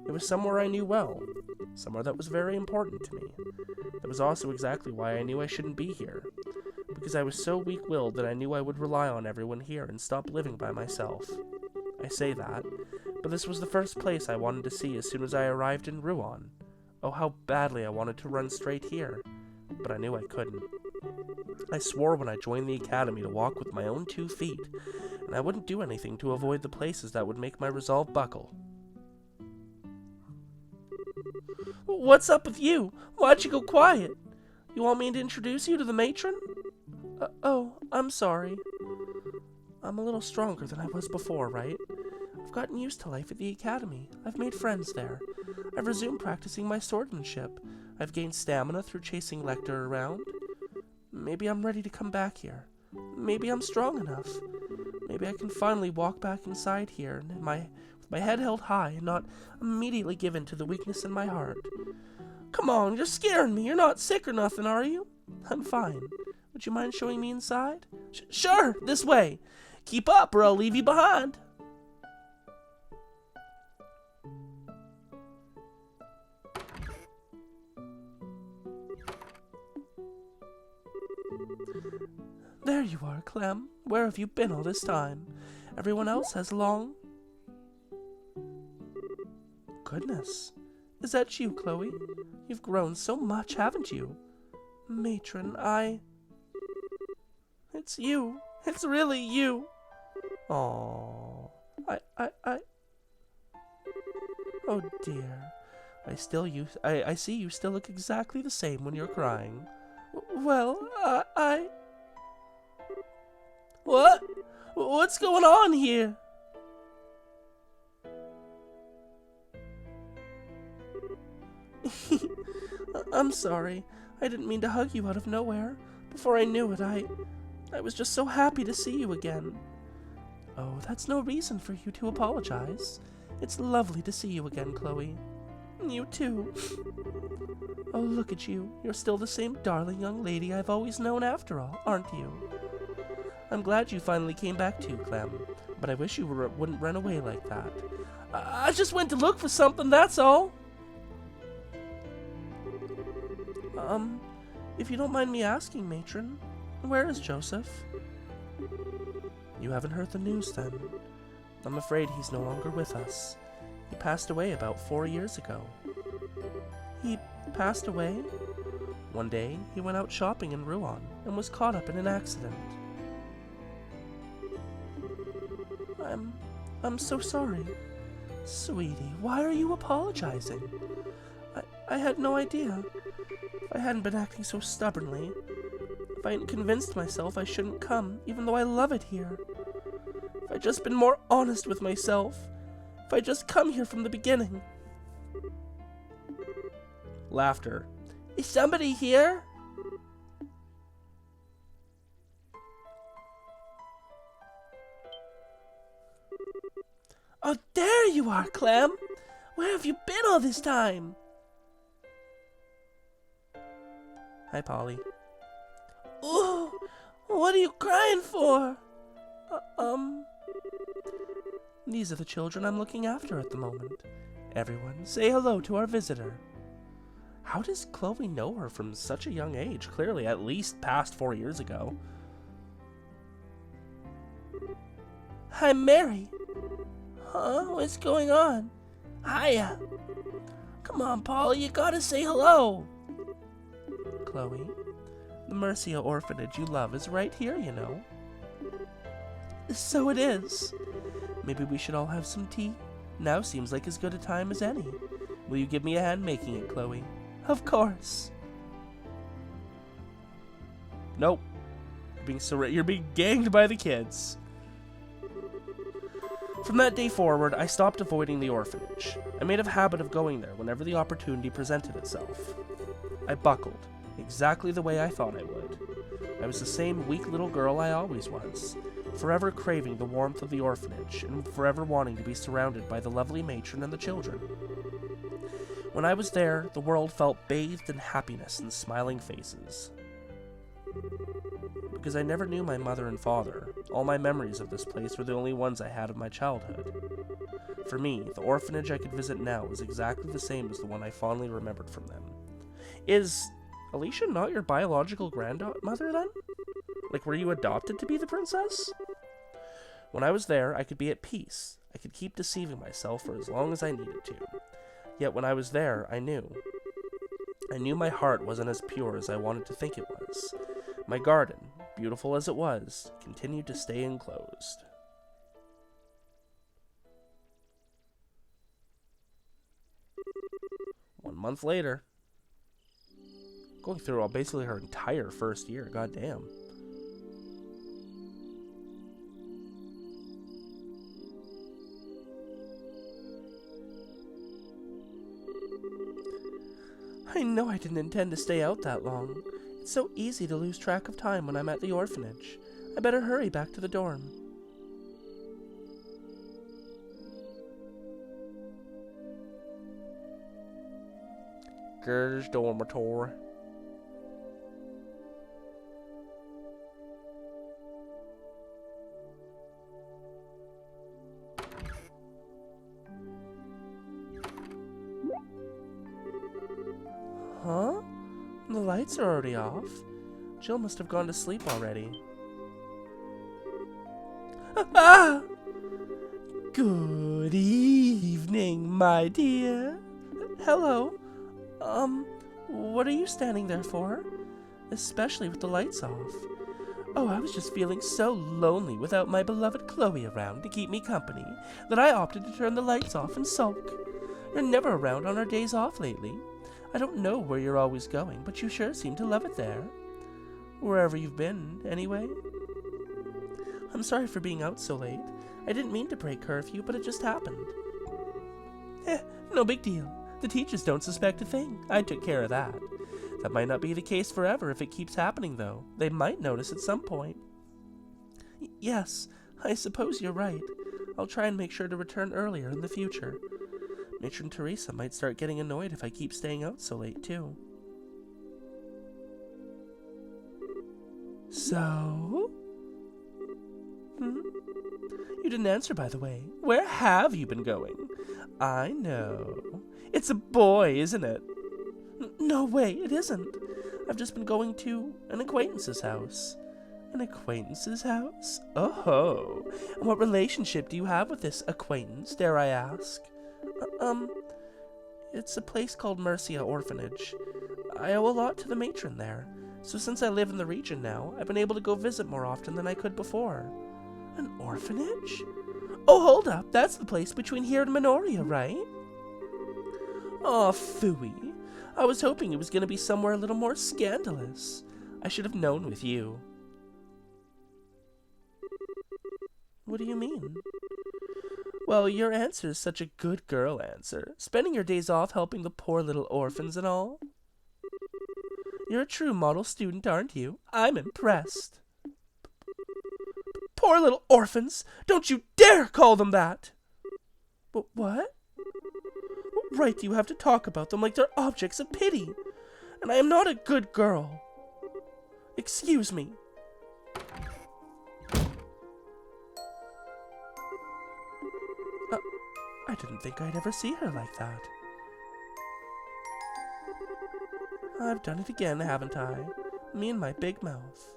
It was somewhere I knew well, somewhere that was very important to me. That was also exactly why I knew I shouldn't be here, because I was so weak-willed that I knew I would rely on everyone here and stop living by myself. I say that, but this was the first place I wanted to see as soon as I arrived in Rouen. Oh, how badly I wanted to run straight here, but I knew I couldn't. I swore when I joined the academy to walk with my own 2 feet, and I wouldn't do anything to avoid the places that would make my resolve buckle. What's up with you? Why'd you go quiet? You want me to introduce you to the matron? Oh, I'm sorry. I'm a little stronger than I was before, right? I've gotten used to life at the academy. I've made friends there. I've resumed practicing my swordsmanship. I've gained stamina through chasing Lecter around. Maybe I'm ready to come back here. Maybe I'm strong enough. Maybe I can finally walk back inside here with my head held high and not immediately give in to the weakness in my heart. Come on, you're scaring me. You're not sick or nothing, are you? I'm fine. Would you mind showing me inside? Sure, this way. Keep up or I'll leave you behind. There you are, Clem. Where have you been all this time? Everyone else has long... Goodness. Is that you, Kloe? You've grown so much, haven't you? Matron, It's you. It's really you. Aww. Oh dear. I see you still look exactly the same when you're crying. Well, What? What's going on here? I'm sorry. I didn't mean to hug you out of nowhere. Before I knew it, I was just so happy to see you again. Oh, that's no reason for you to apologize. It's lovely to see you again, Kloe. You too. Oh, look at you. You're still the same darling young lady I've always known after all, aren't you? I'm glad you finally came back too, Clem, but I wish you wouldn't run away like that. I just went to look for something, that's all. If you don't mind me asking, Matron, where is Joseph? You haven't heard the news, then. I'm afraid he's no longer with us. He passed away about 4 years ago. He passed away? One day, he went out shopping in Rouen and was caught up in an accident. I'm so sorry. Sweetie, why are you apologizing? I had no idea. If I hadn't been acting so stubbornly, if I hadn't convinced myself I shouldn't come, even though I love it here, if I'd just been more honest with myself, if if I'd just come here from the beginning. Laughter. Is somebody here? Oh, there you are, Clem! Where have you been all this time? Hi, Polly. Ooh, what are you crying for? These are the children I'm looking after at the moment. Everyone, say hello to our visitor. How does Kloe know her from such a young age? Clearly, at least past 4 years ago. I'm Mary. Huh? What's going on? Hiya. Come on, Polly, you gotta say hello. Kloe, the Mercia orphanage you love is right here, you know. So it is. Maybe we should all have some tea. Now seems like as good a time as any. Will you give me a hand making it, Kloe? Of course. Nope. You're being ganged by the kids. From that day forward, I stopped avoiding the orphanage. I made a habit of going there whenever the opportunity presented itself. I buckled, exactly the way I thought I would. I was the same weak little girl I always was, forever craving the warmth of the orphanage and forever wanting to be surrounded by the lovely matron and the children. When I was there, the world felt bathed in happiness and smiling faces. Because I never knew my mother and father, all my memories of this place were the only ones I had of my childhood. For me, the orphanage I could visit now was exactly the same as the one I fondly remembered from them. Is Alicia not your biological grandmother then? Like, were you adopted to be the princess? When I was there, I could be at peace. I could keep deceiving myself for as long as I needed to. Yet when I was there, I knew. I knew my heart wasn't as pure as I wanted to think it was. My garden, beautiful as it was, continued to stay enclosed. One month later. Going through basically her entire first year, goddamn. I know I didn't intend to stay out that long. It's so easy to lose track of time when I'm at the orphanage. I better hurry back to the dorm. Girls' dormitory. Huh? The lights are already off. Jill must have gone to sleep already. Ah! Good evening, my dear. Hello. What are you standing there for? Especially with the lights off. Oh, I was just feeling so lonely without my beloved Kloe around to keep me company that I opted to turn the lights off and sulk. You're never around on our days off lately. I don't know where you're always going, but you sure seem to love it there. Wherever you've been, anyway. I'm sorry for being out so late. I didn't mean to break curfew, but it just happened. No big deal. The teachers don't suspect a thing. I took care of that. That might not be the case forever if it keeps happening, though. They might notice at some point. Yes, I suppose you're right. I'll try and make sure to return earlier in the future. Matron Teresa might start getting annoyed if I keep staying out so late, too. So? You didn't answer, by the way. Where have you been going? I know. It's a boy, isn't it? No way, it isn't. I've just been going to an acquaintance's house. An acquaintance's house? Oh-ho. And what relationship do you have with this acquaintance, dare I ask? It's a place called Mercia Orphanage. I owe a lot to the matron there, so since I live in the region now, I've been able to go visit more often than I could before. An orphanage? Oh, hold up, that's the place between here and Minoria, right? Aw, phooey. I was hoping it was going to be somewhere a little more scandalous. I should have known with you. What do you mean? Well, your answer is such a good girl answer. Spending your days off helping the poor little orphans and all. You're a true model student, aren't you? I'm impressed. Poor little orphans! Don't you dare call them that! But what? What right do you have to talk about them like they're objects of pity? And I am not a good girl. Excuse me. I didn't think I'd ever see her like that. I've done it again, haven't I? Me and my big mouth.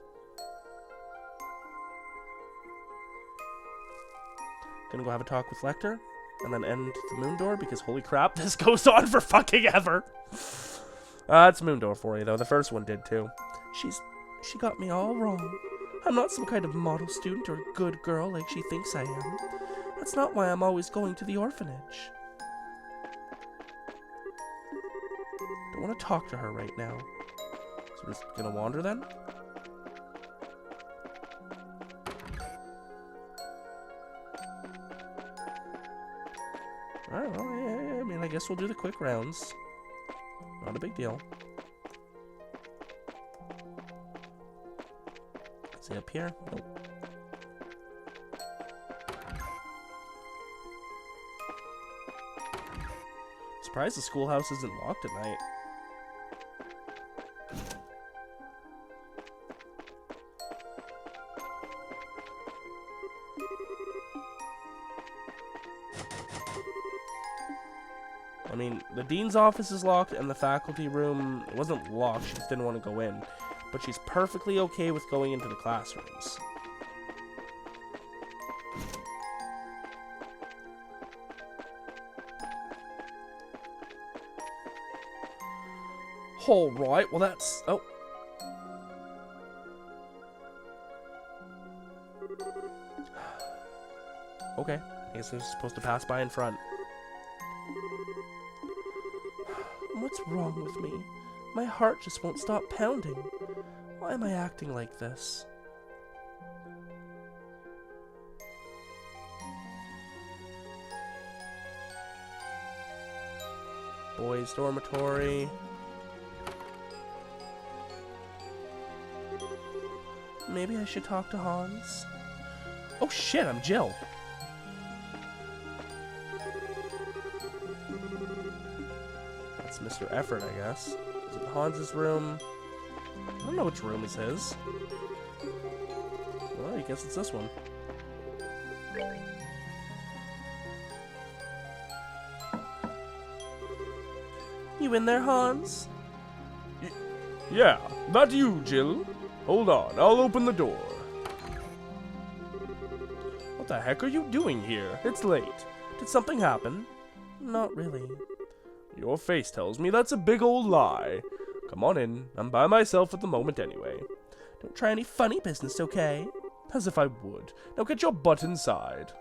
Gonna go have a talk with Lecter, and then end the moon door, because holy crap, this goes on for fucking ever. It's moon door for you, though. The first one did, too. She got me all wrong. I'm not some kind of model student or good girl like she thinks I am. That's not why I'm always going to the orphanage. Don't want to talk to her right now. So we're just gonna wander then? Alright, well, yeah, I mean, I guess we'll do the quick rounds. Not a big deal. Is he up here? Nope. Surprised the schoolhouse isn't locked at night. I mean, the dean's office is locked and the faculty room, it wasn't locked, she just didn't want to go in. But she's perfectly okay with going into the classrooms. Alright, well that's... Oh. Okay, I guess I was supposed to pass by in front. What's wrong with me? My heart just won't stop pounding. Why am I acting like this? Boys' dormitory. Maybe I should talk to Hans. Oh shit, I'm Jill. That's Mr. Effort, I guess. Is it Hans's room? I don't know which room is his. Well, I guess it's this one. You in there, Hans? Yeah, that you, Jill? Hold on, I'll open the door. What the heck are you doing here? It's late. Did something happen? Not really. Your face tells me that's a big old lie. Come on in, I'm by myself at the moment anyway. Don't try any funny business, okay? As if I would. Now get your butt inside.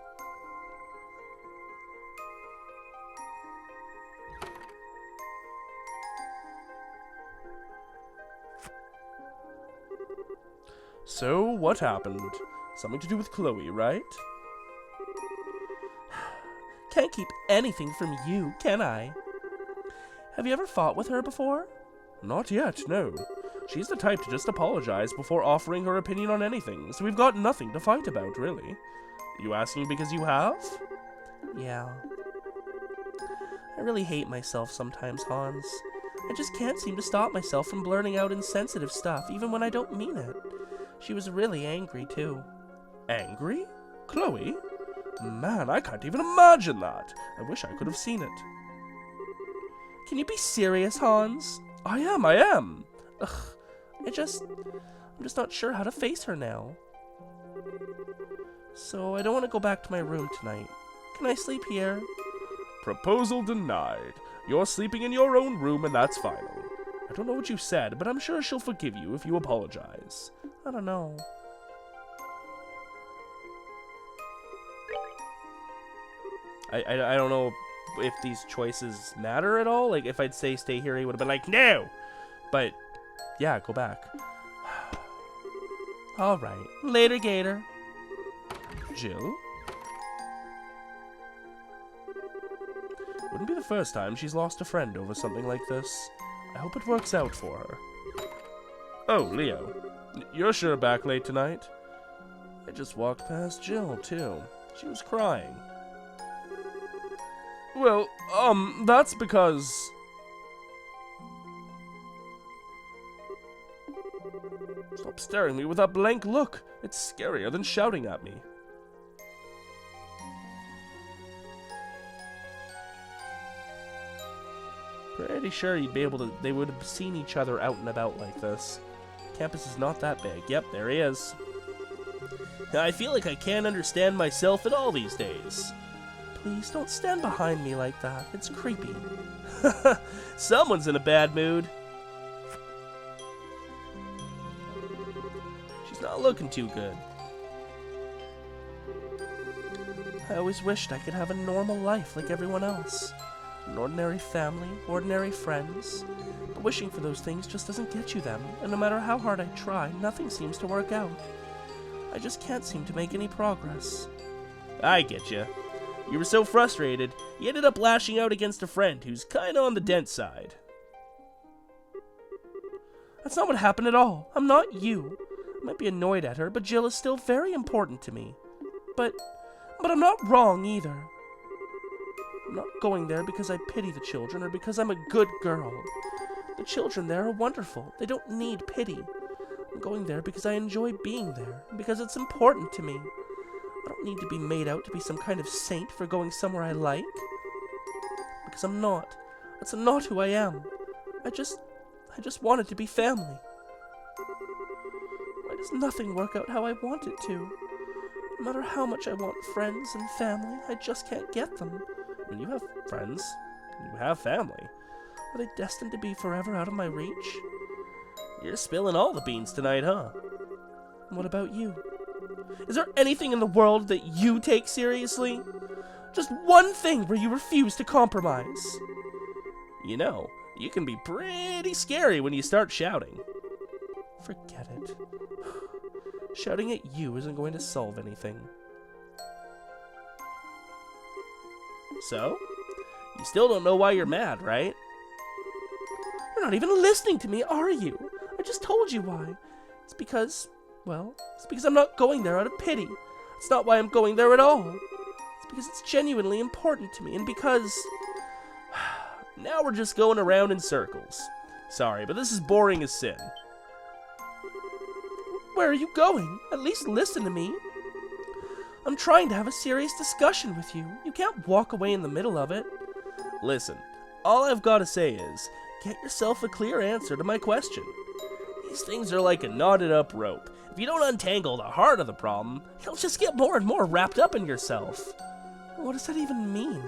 So, what happened? Something to do with Kloe, right? Can't keep anything from you, can I? Have you ever fought with her before? Not yet, no. She's the type to just apologize before offering her opinion on anything, so we've got nothing to fight about, really. You asking because you have? Yeah. I really hate myself sometimes, Hans. I just can't seem to stop myself from blurting out insensitive stuff, even when I don't mean it. She was really angry, too. Angry? Kloe? Man, I can't even imagine that. I wish I could have seen it. Can you be serious, Hans? I am. Ugh, I'm just not sure how to face her now. So I don't want to go back to my room tonight. Can I sleep here? Proposal denied. You're sleeping in your own room and that's final. I don't know what you said, but I'm sure she'll forgive you if you apologize. I don't know. I don't know if these choices matter at all. Like, if I'd say stay here, he would have been like, no! But, yeah, go back. Alright. Later, Gator. Jill? wouldn't be the first time she's lost a friend over something like this. I hope it works out for her. Oh, Leo. You're sure back late tonight? I just walked past Jill, too. She was crying. Well, that's because... Stop staring at me with that blank look. It's scarier than shouting at me. Pretty sure they would have seen each other out and about like this. Campus is not that big. Yep, there he is. I feel like I can't understand myself at all these days. Please don't stand behind me like that. It's creepy. Someone's in a bad mood. She's not looking too good. I always wished I could have a normal life like everyone else. An ordinary family, ordinary friends. But wishing for those things just doesn't get you them, and no matter how hard I try, nothing seems to work out. I just can't seem to make any progress. I get you. You were so frustrated, you ended up lashing out against a friend who's kinda on the dense side. That's not what happened at all. I'm not you. I might be annoyed at her, but Jill is still very important to me. But I'm not wrong either. I'm not going there because I pity the children or because I'm a good girl. The children there are wonderful. They don't need pity. I'm going there because I enjoy being there, and because it's important to me. I don't need to be made out to be some kind of saint for going somewhere I like. Because I'm not. That's not who I am. I just want it to be family. Why does nothing work out how I want it to? No matter how much I want friends and family, I just can't get them. When you have friends, you have family. Are they destined to be forever out of my reach? You're spilling all the beans tonight, huh? And what about you? Is there anything in the world that you take seriously? Just one thing where you refuse to compromise. You know, you can be pretty scary when you start shouting. Forget it. Shouting at you isn't going to solve anything. So? You still don't know why you're mad, right? You're not even listening to me, are you? I just told you why. It's because I'm not going there out of pity. It's not why I'm going there at all. It's because it's genuinely important to me, and because... Now we're just going around in circles. Sorry, but this is boring as sin. Where are you going? At least listen to me. I'm trying to have a serious discussion with you. You can't walk away in the middle of it. Listen, all I've got to say is, get yourself a clear answer to my question. These things are like a knotted up rope. If you don't untangle the heart of the problem, you'll just get more and more wrapped up in yourself. What does that even mean?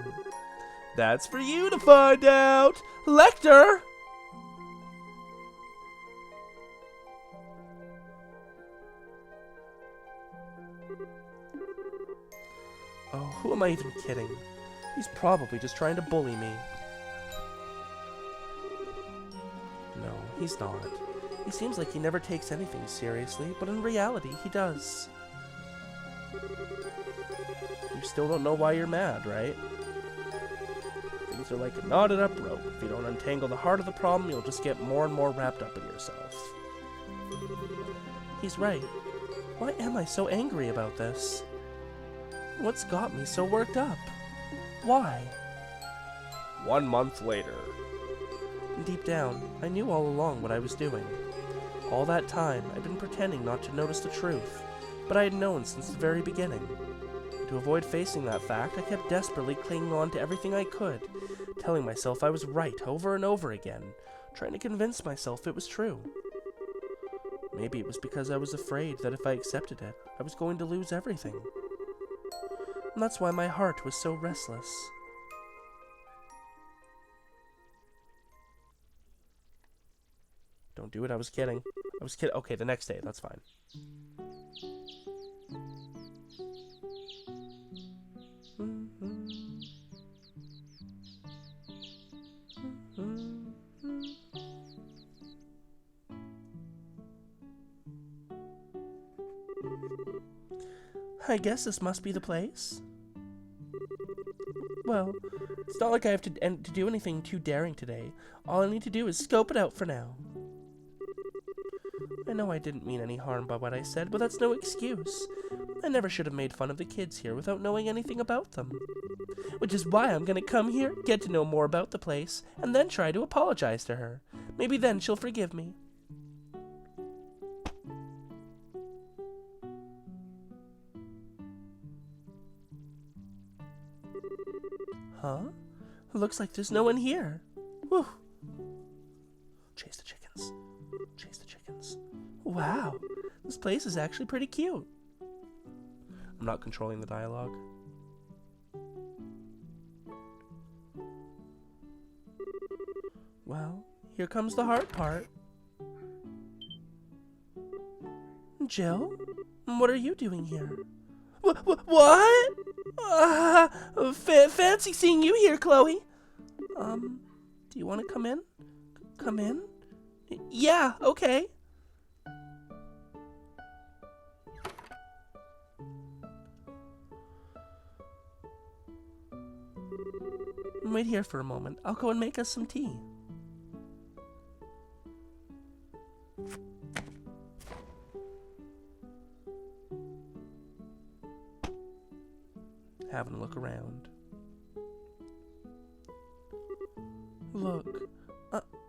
That's for you to find out. Lecter! Oh, who am I even kidding? He's probably just trying to bully me. No, he's not. He seems like he never takes anything seriously, but in reality, he does. You still don't know why you're mad, right? Things are like a knotted up rope. If you don't untangle the heart of the problem, you'll just get more and more wrapped up in yourself. He's right. Why am I so angry about this? What's got me so worked up? Why? 1 month later. Deep down, I knew all along what I was doing. All that time, I'd been pretending not to notice the truth, but I had known since the very beginning. To avoid facing that fact, I kept desperately clinging on to everything I could, telling myself I was right over and over again, trying to convince myself it was true. Maybe it was because I was afraid that if I accepted it, I was going to lose everything. And that's why my heart was so restless. Don't do it, I was kidding. Okay, the next day, that's fine. I guess this must be the place. Well, it's not like I have to do anything too daring today. All I need to do is scope it out for now. I know I didn't mean any harm by what I said, but that's no excuse. I never should have made fun of the kids here without knowing anything about them. Which is why I'm gonna come here, get to know more about the place, and then try to apologize to her. Maybe then she'll forgive me. Huh? Looks like there's no one here. Whew. Chase the chickens. Chase the chickens. Wow, this place is actually pretty cute. I'm not controlling the dialogue. Well, here comes the hard part. Jill? What are you doing here? What? Fancy seeing you here, Kloe. Do you want to come in? Come in? Yeah, okay. Wait here for a moment. I'll go and make us some tea. Having a look around. Look,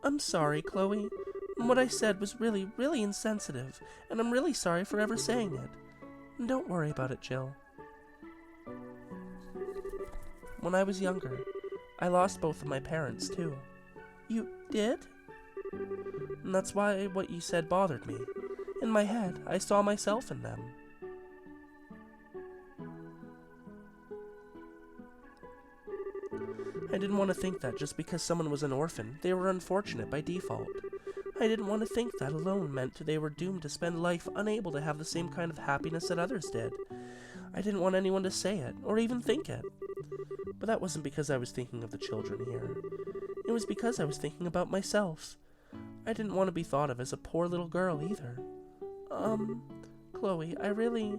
I'm sorry, Kloe. What I said was really, really insensitive, and I'm really sorry for ever saying it. Don't worry about it, Jill. When I was younger, I lost both of my parents, too. You did? And that's why what you said bothered me. In my head, I saw myself in them. I didn't want to think that just because someone was an orphan, they were unfortunate by default. I didn't want to think that alone meant they were doomed to spend life unable to have the same kind of happiness that others did. I didn't want anyone to say it, or even think it. But that wasn't because I was thinking of the children here. It was because I was thinking about myself. I didn't want to be thought of as a poor little girl either. Kloe, I really...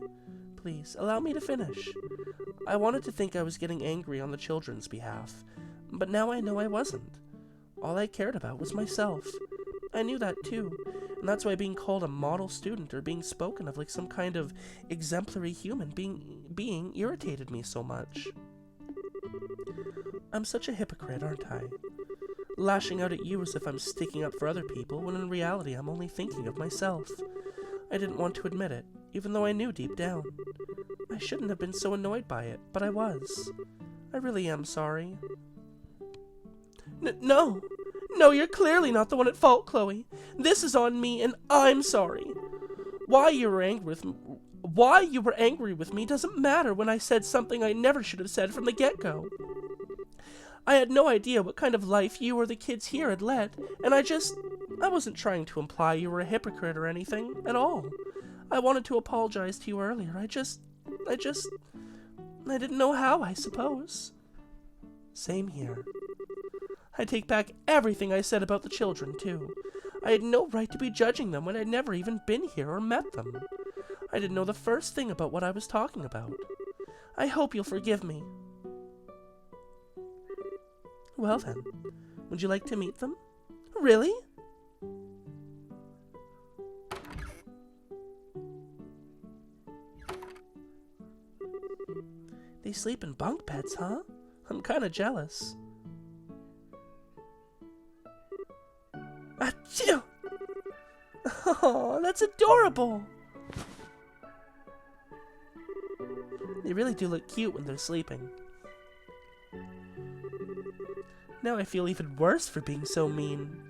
Please, allow me to finish. I wanted to think I was getting angry on the children's behalf, but now I know I wasn't. All I cared about was myself. I knew that too, and that's why being called a model student or being spoken of like some kind of exemplary human being irritated me so much. I'm such a hypocrite, aren't I? Lashing out at you as if I'm sticking up for other people, when in reality I'm only thinking of myself. I didn't want to admit it, even though I knew deep down. I shouldn't have been so annoyed by it, but I was. I really am sorry. No, you're clearly not the one at fault, Kloe. This is on me, and I'm sorry. Why you were angry with me doesn't matter when I said something I never should have said from the get-go. I had no idea what kind of life you or the kids here had led, and I wasn't trying to imply you were a hypocrite or anything at all. I wanted to apologize to you earlier. I didn't know how, I suppose. Same here. I take back everything I said about the children, too. I had no right to be judging them when I'd never even been here or met them. I didn't know the first thing about what I was talking about. I hope you'll forgive me. Well then, would you like to meet them? Really? They sleep in bunk beds, huh? I'm kinda jealous. Achoo! Oh, that's adorable! They really do look cute when they're sleeping. Now I feel even worse for being so mean.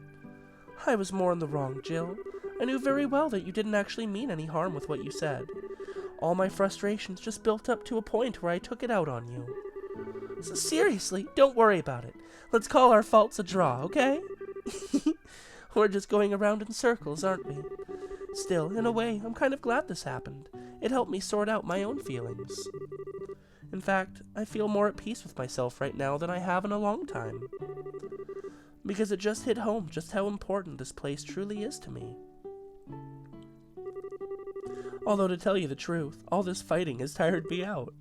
I was more in the wrong, Jill. I knew very well that you didn't actually mean any harm with what you said. All my frustrations just built up to a point where I took it out on you. So seriously, don't worry about it. Let's call our faults a draw, okay? We're just going around in circles, aren't we? Still, in a way, I'm kind of glad this happened. It helped me sort out my own feelings. In fact, I feel more at peace with myself right now than I have in a long time. Because it just hit home just how important this place truly is to me. Although to tell you the truth, all this fighting has tired me out.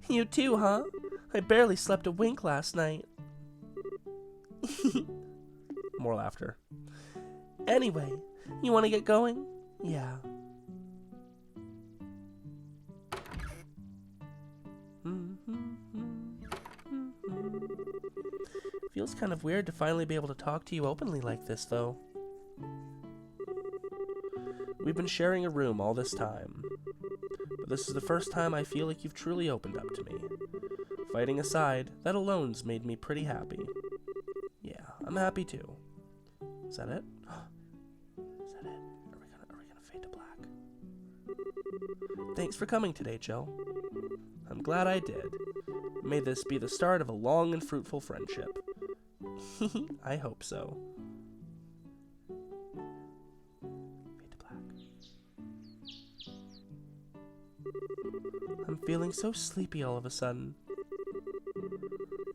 You too, huh? I barely slept a wink last night. More laughter. Anyway, you want to get going? Yeah. Feels kind of weird to finally be able to talk to you openly like this, though. We've been sharing a room all this time, but this is the first time I feel like you've truly opened up to me. Fighting aside, that alone's made me pretty happy. Yeah, I'm happy too. Is that it? Is that it? Are we gonna fade to black? Thanks for coming today, Joe. I'm glad I did. May this be the start of a long and fruitful friendship. I hope so. Fade to black. I'm feeling so sleepy all of a sudden.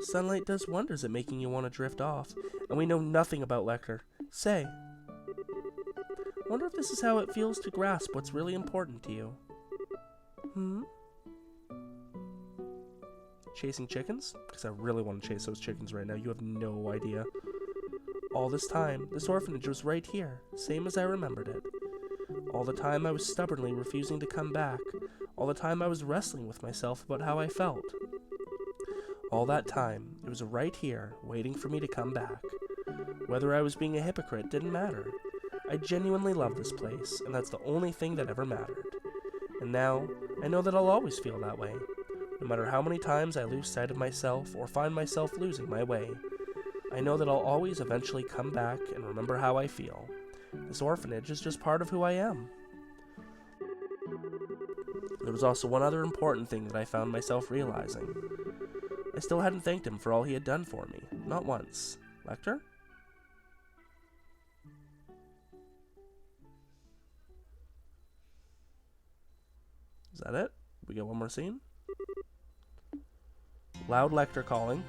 Sunlight does wonders at making you want to drift off, and we know nothing about Lecter. Say, wonder if this is how it feels to grasp what's really important to you. Chasing chickens? Because I really want to chase those chickens right now. You have no idea. All this time, this orphanage was right here, same as I remembered it. All the time I was stubbornly refusing to come back. All the time I was wrestling with myself about how I felt. All that time, it was right here, waiting for me to come back. Whether I was being a hypocrite didn't matter. I genuinely love this place, and that's the only thing that ever mattered. And now, I know that I'll always feel that way. No matter how many times I lose sight of myself or find myself losing my way, I know that I'll always eventually come back and remember how I feel. This orphanage is just part of who I am. There was also one other important thing that I found myself realizing. I still hadn't thanked him for all he had done for me. Not once. Lecter? Is that it? We get one more scene? Loud Lecter calling.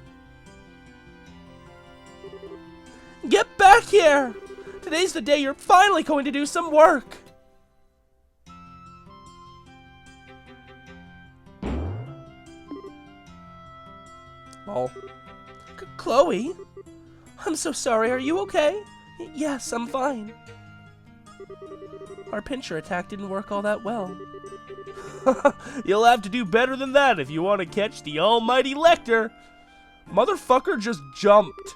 Get back here! Today's the day you're finally going to do some work! Lol. Kloe? I'm so sorry, are you okay? Yes, I'm fine. Our pincher attack didn't work all that well. You'll have to do better than that if you want to catch the almighty Lecter. Motherfucker just jumped.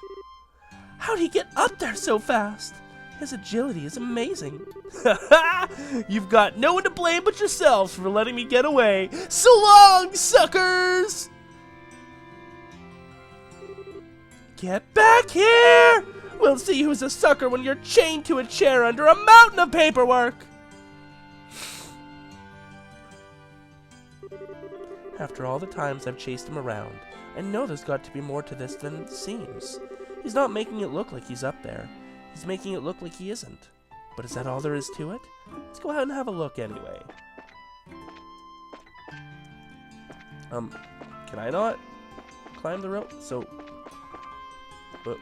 How'd he get up there so fast? His agility is amazing. You've got no one to blame but yourselves for letting me get away. So long, suckers! Get back here! We'll see who's a sucker when you're chained to a chair under a mountain of paperwork! After all the times I've chased him around, I know there's got to be more to this than it seems. He's not making it look like he's up there. He's making it look like he isn't. But is that all there is to it? Let's go out and have a look anyway. Can I not climb the rope? So, but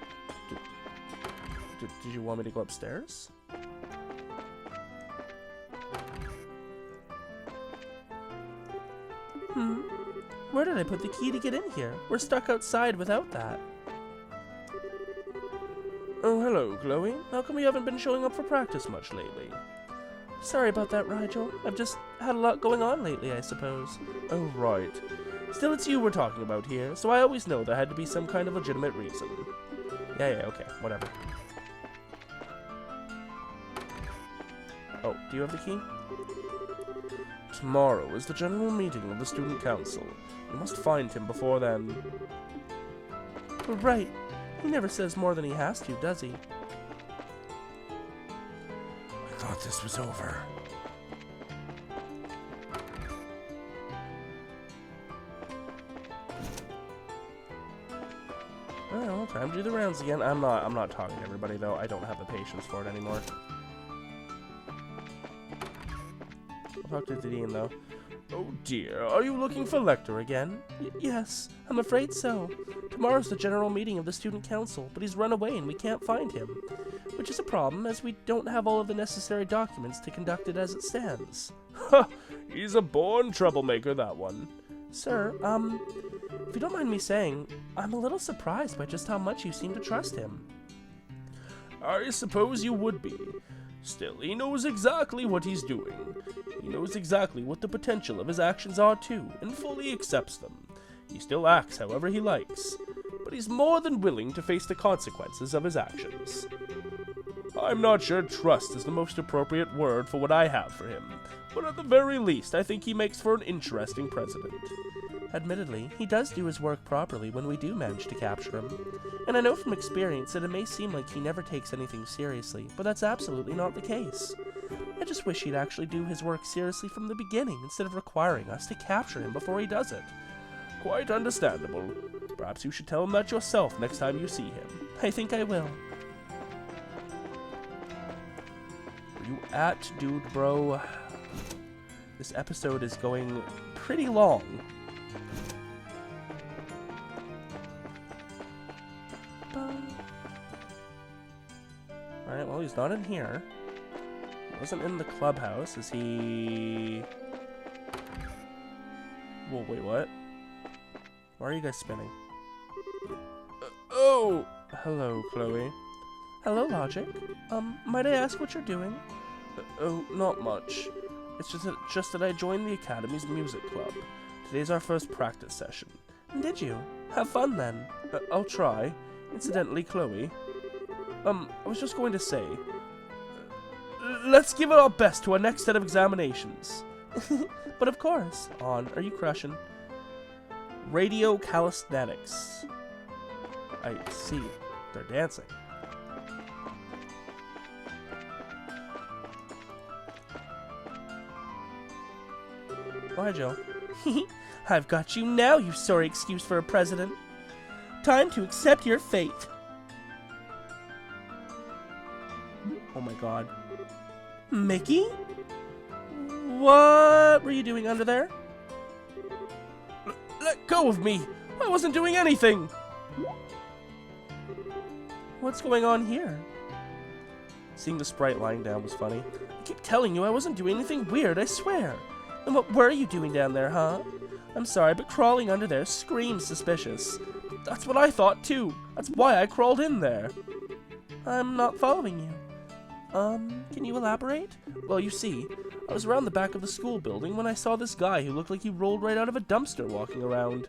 did you want me to go upstairs? Where did I put the key to get in here? We're stuck outside without that. Oh, hello, Kloe. How come you haven't been showing up for practice much lately? Sorry about that, Rigel. I've just had a lot going on lately, I suppose. Oh, right. Still, it's you we're talking about here, so I always know there had to be some kind of legitimate reason. Yeah, okay, whatever. Oh, do you have the key? Tomorrow is the general meeting of the student council. You must find him before then. Right. He never says more than he has to, does he? I thought this was over. Well, time to do the rounds again. I'm not talking to everybody though. I don't have the patience for it anymore. I'll talk to the dean though. Oh dear, are you looking for Lecter again? Yes, I'm afraid so. Tomorrow's the general meeting of the student council, but he's run away and we can't find him. Which is a problem, as we don't have all of the necessary documents to conduct it as it stands. Ha! He's a born troublemaker, that one. Sir, If you don't mind me saying, I'm a little surprised by just how much you seem to trust him. I suppose you would be. Still, he knows exactly what he's doing. He knows exactly what the potential of his actions are too, and fully accepts them. He still acts however he likes, but he's more than willing to face the consequences of his actions. I'm not sure trust is the most appropriate word for what I have for him, but at the very least, I think he makes for an interesting president. Admittedly, he does do his work properly when we do manage to capture him. And I know from experience that it may seem like he never takes anything seriously, but that's absolutely not the case. I just wish he'd actually do his work seriously from the beginning instead of requiring us to capture him before he does it. Quite understandable. Perhaps you should tell him that yourself next time you see him. I think I will. Where you at, dude, bro? This episode is going pretty long. Alright, well, he's not in here. He wasn't in the clubhouse. Is he... Whoa, wait, what? Why are you guys spinning? Oh! Hello, Kloe. Hello, Logic. Might I ask what you're doing? Oh, not much. It's just that I joined the Academy's music club. Today's our first practice session. Did you? Have fun, then. I'll try. Incidentally, Kloe, I was just going to say, let's give it our best to our next set of examinations. But of course. Are you crushing? Radio calisthenics. I see. They're dancing. Oh, hi, Jill. I've got you now, you sorry excuse for a president. Time to accept your fate. Oh my god. Mickey? What were you doing under there? Let go of me! I wasn't doing anything! What's going on here? Seeing the sprite lying down was funny. I keep telling you I wasn't doing anything weird, I swear. And what were you doing down there, huh? I'm sorry, but crawling under there screams suspicious. That's what I thought too. That's why I crawled in there. I'm not following you. Can you elaborate? Well, you see, I was around the back of the school building when I saw this guy who looked like he rolled right out of a dumpster walking around.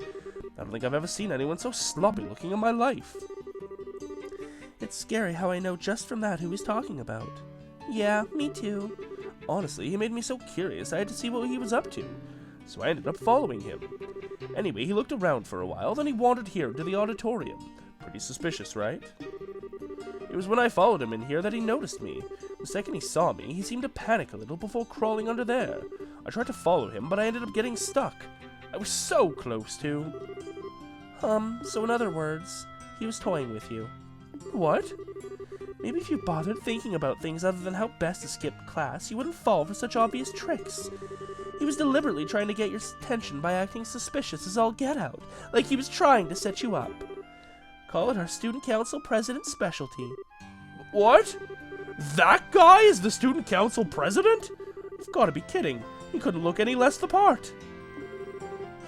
I don't think I've ever seen anyone so sloppy looking in my life. It's scary how I know just from that who he's talking about. Yeah, me too. Honestly, he made me so curious I had to see what he was up to, so I ended up following him. Anyway, he looked around for a while, then he wandered here to the auditorium. Pretty suspicious, right? It was when I followed him in here that he noticed me. The second he saw me, he seemed to panic a little before crawling under there. I tried to follow him, but I ended up getting stuck. I was so close to. So in other words, he was toying with you. What? Maybe if you bothered thinking about things other than how best to skip class, you wouldn't fall for such obvious tricks. He was deliberately trying to get your attention by acting suspicious as all get out, like he was trying to set you up. Call it our student council president's specialty. What? That guy is the student council president? You've got to be kidding. He couldn't look any less the part.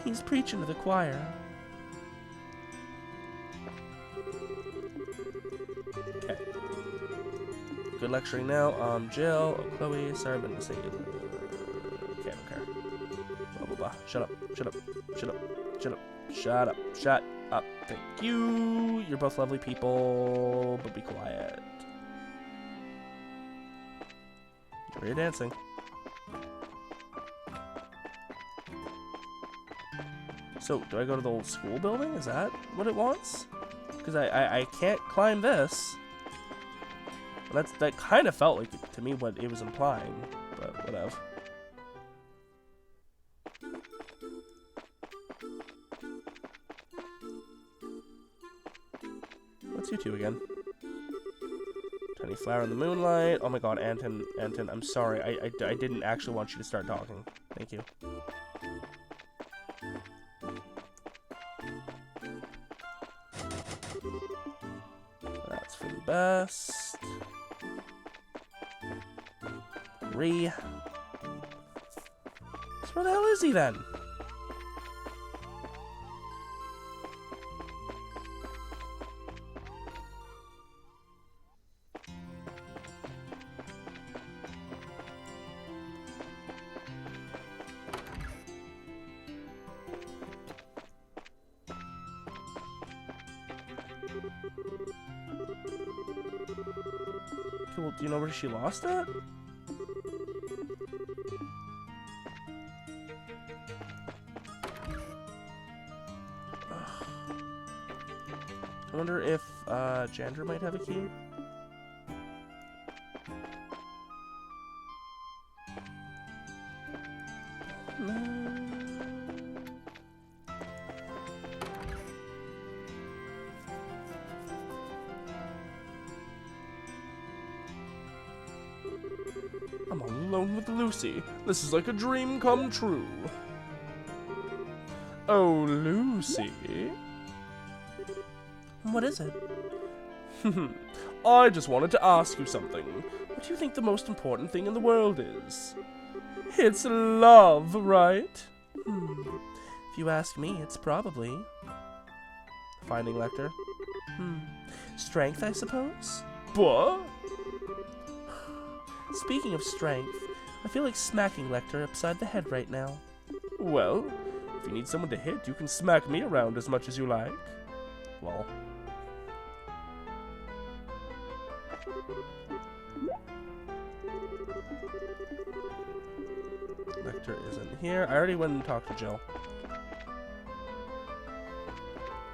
He's preaching to the choir. Okay. Good lecturing now. Jill, Kloe, sorry, I've been listening. Okay, I don't care. Blah, blah, blah. Shut up. Shut up. Shut up. Shut up. Shut up. Shut up. Thank you. You're both lovely people, but be quiet. Enjoy your dancing. So, do I go to the old school building? Is that what it wants? Because I can't climb this. Well, that kind of felt like, to me, what it was implying. But, whatever. What's you two again? Tiny flower in the moonlight. Oh my god, Anton, I'm sorry. I didn't actually want you to start talking. Thank you. That's for the best. So where the hell is he then? Okay, well, do you know where she lost it? I wonder if Jandra might have a key. I'm all alone with Lucy. This is like a dream come true. Oh, Lucy. What is it? I just wanted to ask you something. What do you think the most important thing in the world is? It's love, right? If you ask me, it's probably... Finding Lecter. Strength, I suppose? What? Speaking of strength, I feel like smacking Lecter upside the head right now. Well, if you need someone to hit, you can smack me around as much as you like. Lol. Lecter isn't here. I already went and talked to Jill.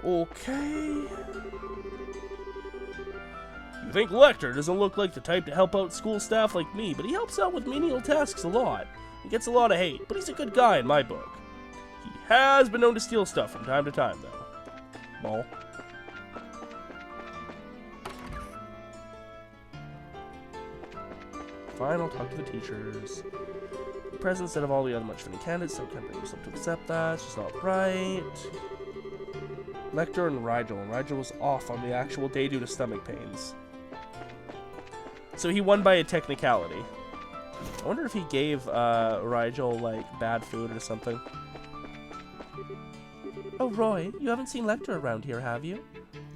Okay. You think Lecter doesn't look like the type to help out school staff like me, but he helps out with menial tasks a lot. He gets a lot of hate, but he's a good guy in my book. He has been known to steal stuff from time to time, though. Lol. Fine, I'll talk to the teachers. The present instead of all the other much fitting candidates, so can't bring yourself to accept that. It's just not right. Lecter and Rigel. Rigel was off on the actual day due to stomach pains. So he won by a technicality. I wonder if he gave Rigel, like, bad food or something. Oh, Roy, you haven't seen Lecter around here, have you?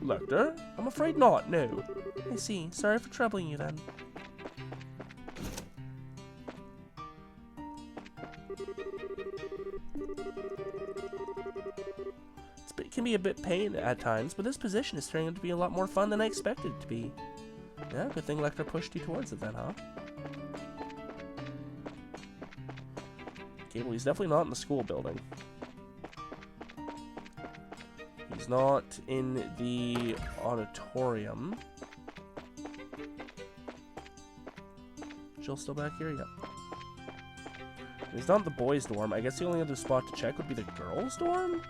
Lecter? I'm afraid not, no. I see. Sorry for troubling you then. It can be a bit pain at times, but this position is turning out to be a lot more fun than I expected it to be. Yeah, good thing Lecter pushed you towards it then, huh? Okay, well, he's definitely not in the school building. He's not in the auditorium. Jill's still back here? Yep. He's not in the boys' dorm. I guess the only other spot to check would be the girls' dorm?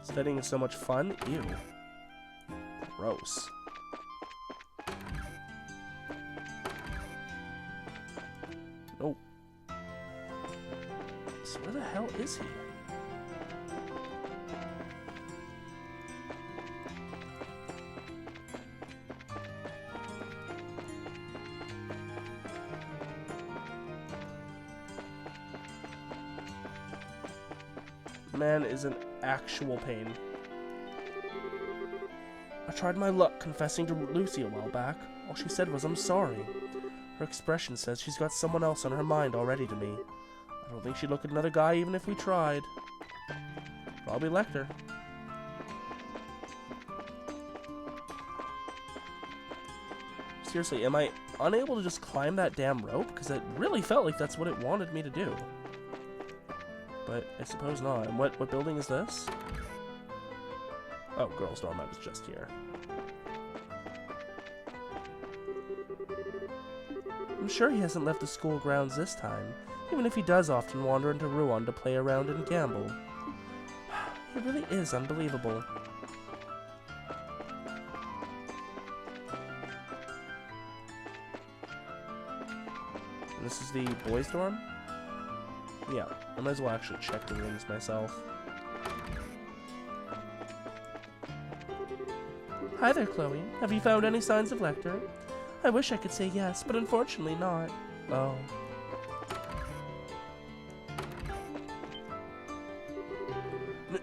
Studying is so much fun. Ew. Gross. Nope. So where the hell is he? Man is an actual pain. I tried my luck confessing to Lucy a while back. All she said was, I'm sorry. Her expression says she's got someone else on her mind already to me. I don't think she'd look at another guy even if we tried. Probably Lecter. Seriously, am I unable to just climb that damn rope? Because it really felt like that's what it wanted me to do. But I suppose not. And what building is this? Oh, girls' dorm. I was just here. I'm sure he hasn't left the school grounds this time, even if he does often wander into Ruan to play around and gamble. He really is unbelievable. And this is the boys' dorm? Yeah, I might as well actually check the rooms myself. Hi there, Kloe. Have you found any signs of Lecter? I wish I could say yes, but unfortunately not. Oh.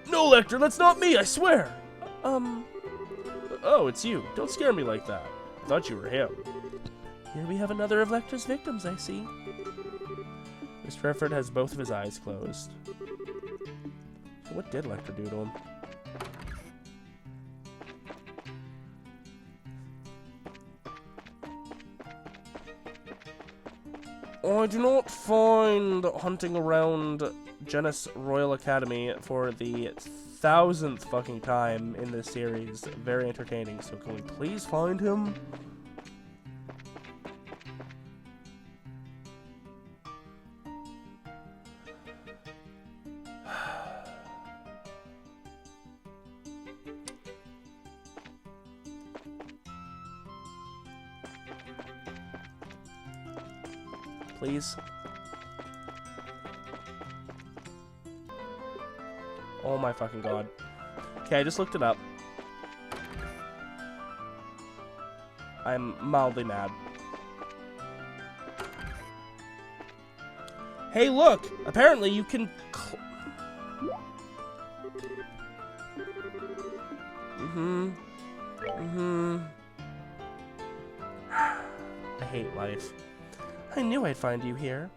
No, Lecter, that's not me, I swear! Oh, it's you. Don't scare me like that. Thought you were him. Here we have another of Lecter's victims, I see. Mr. Efford has both of his eyes closed. So what did Lecter do to him? I do not find hunting around Jenis Royal Academy for the 1000th fucking time in this series very entertaining, so can we please find him? Please. Oh my fucking god. Okay, I just looked it up. I'm mildly mad. Hey, look! Apparently you can... I hate life. I knew I'd find you here.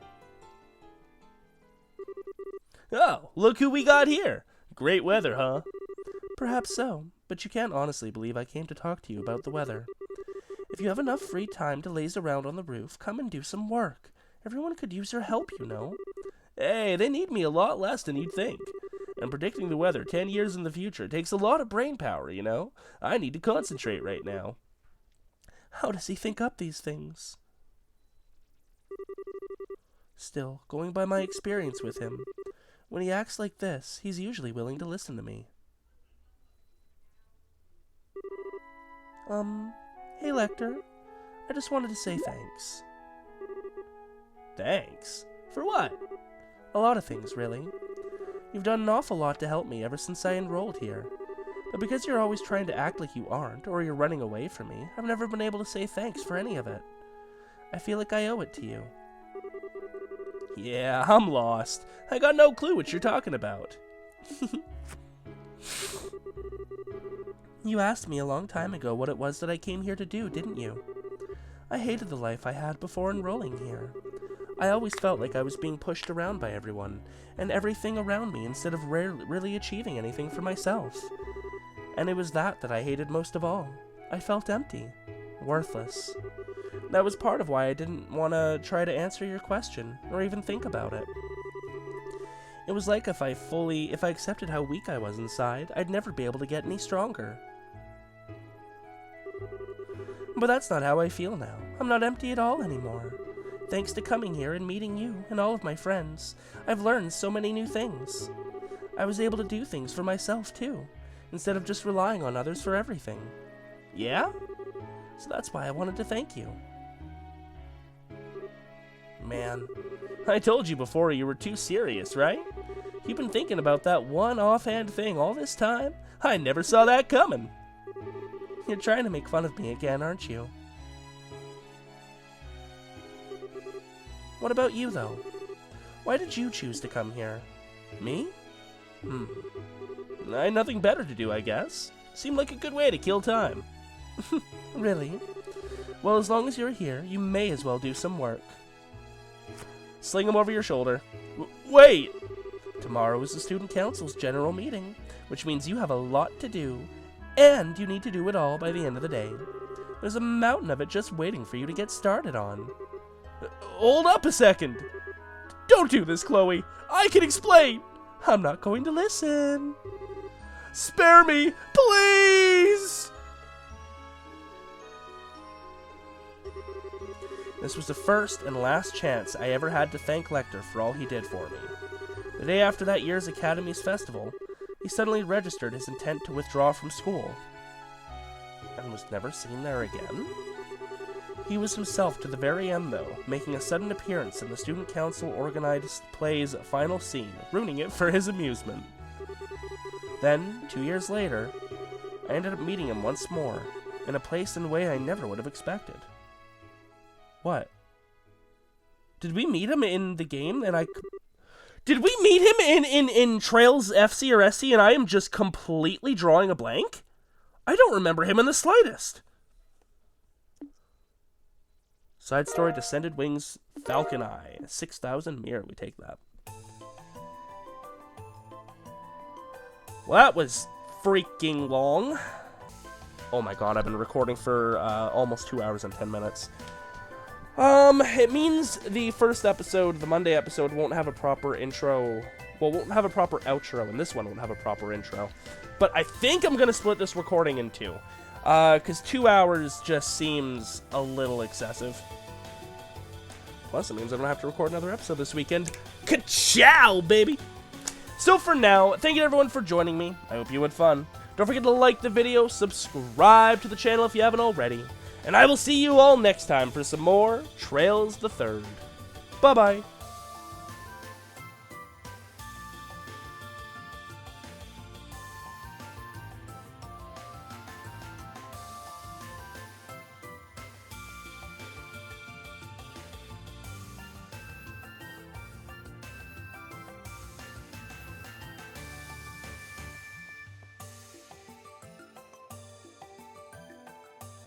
Oh, look who we got here. Great weather, huh? Perhaps so, but you can't honestly believe I came to talk to you about the weather. If you have enough free time to laze around on the roof, come and do some work. Everyone could use your help, you know. Hey, they need me a lot less than you'd think. And predicting the weather 10 years in the future takes a lot of brain power, you know? I need to concentrate right now. How does he think up these things? Still, going by my experience with him, when he acts like this, he's usually willing to listen to me. Hey Lecter, I just wanted to say thanks. Thanks? For what? A lot of things, really. You've done an awful lot to help me ever since I enrolled here. But because you're always trying to act like you aren't, or you're running away from me, I've never been able to say thanks for any of it. I feel like I owe it to you. Yeah, I'm lost. I got no clue what you're talking about. You asked me a long time ago what it was that I came here to do, didn't you? I hated the life I had before enrolling here. I always felt like I was being pushed around by everyone and everything around me instead of really achieving anything for myself. And it was that I hated most of all. I felt empty, worthless. That was part of why I didn't want to try to answer your question, or even think about it. It was like if I accepted how weak I was inside, I'd never be able to get any stronger. But that's not how I feel now. I'm not empty at all anymore. Thanks to coming here and meeting you and all of my friends, I've learned so many new things. I was able to do things for myself too, instead of just relying on others for everything. Yeah? So that's why I wanted to thank you. Man, I told you before you were too serious, right? You've been thinking about that one offhand thing all this time? I never saw that coming. You're trying to make fun of me again, aren't you? What about you, though? Why did you choose to come here? Me? I had nothing better to do, I guess. Seemed like a good way to kill time. Really? Well, as long as you're here, you may as well do some work. Sling him over your shoulder. Wait! Tomorrow is the student council's general meeting, which means you have a lot to do, and you need to do it all by the end of the day. There's a mountain of it just waiting for you to get started on. Hold up a second! Don't do this, Kloe! I can explain! I'm not going to listen. Spare me, please! This was the first and last chance I ever had to thank Lecter for all he did for me. The day after that year's Academy's festival, he suddenly registered his intent to withdraw from school, and was never seen there again. He was himself to the very end, though, making a sudden appearance in the student council organized play's final scene, ruining it for his amusement. Then, 2 years later, I ended up meeting him once more, in a place and way I never would have expected. What? Did we meet him in the game and Did we meet him in Trails FC or SC and I am just completely drawing a blank? I don't remember him in the slightest. Side story, Descended Wings, Falcon Eye. 6,000 mirror, we take that. Well, that was freaking long. Oh my god, I've been recording for almost 2 hours and 10 minutes. It means the first episode, the Monday episode, won't have a proper intro. Well, won't have a proper outro, and this one won't have a proper intro. But I think I'm gonna split this recording in two. Because 2 hours just seems a little excessive. Plus, it means I don't have to record another episode this weekend. Ka-chow, baby! So for now, thank you everyone for joining me. I hope you had fun. Don't forget to like the video, subscribe to the channel if you haven't already, and I will see you all next time for some more Trails the Third. Bye-bye.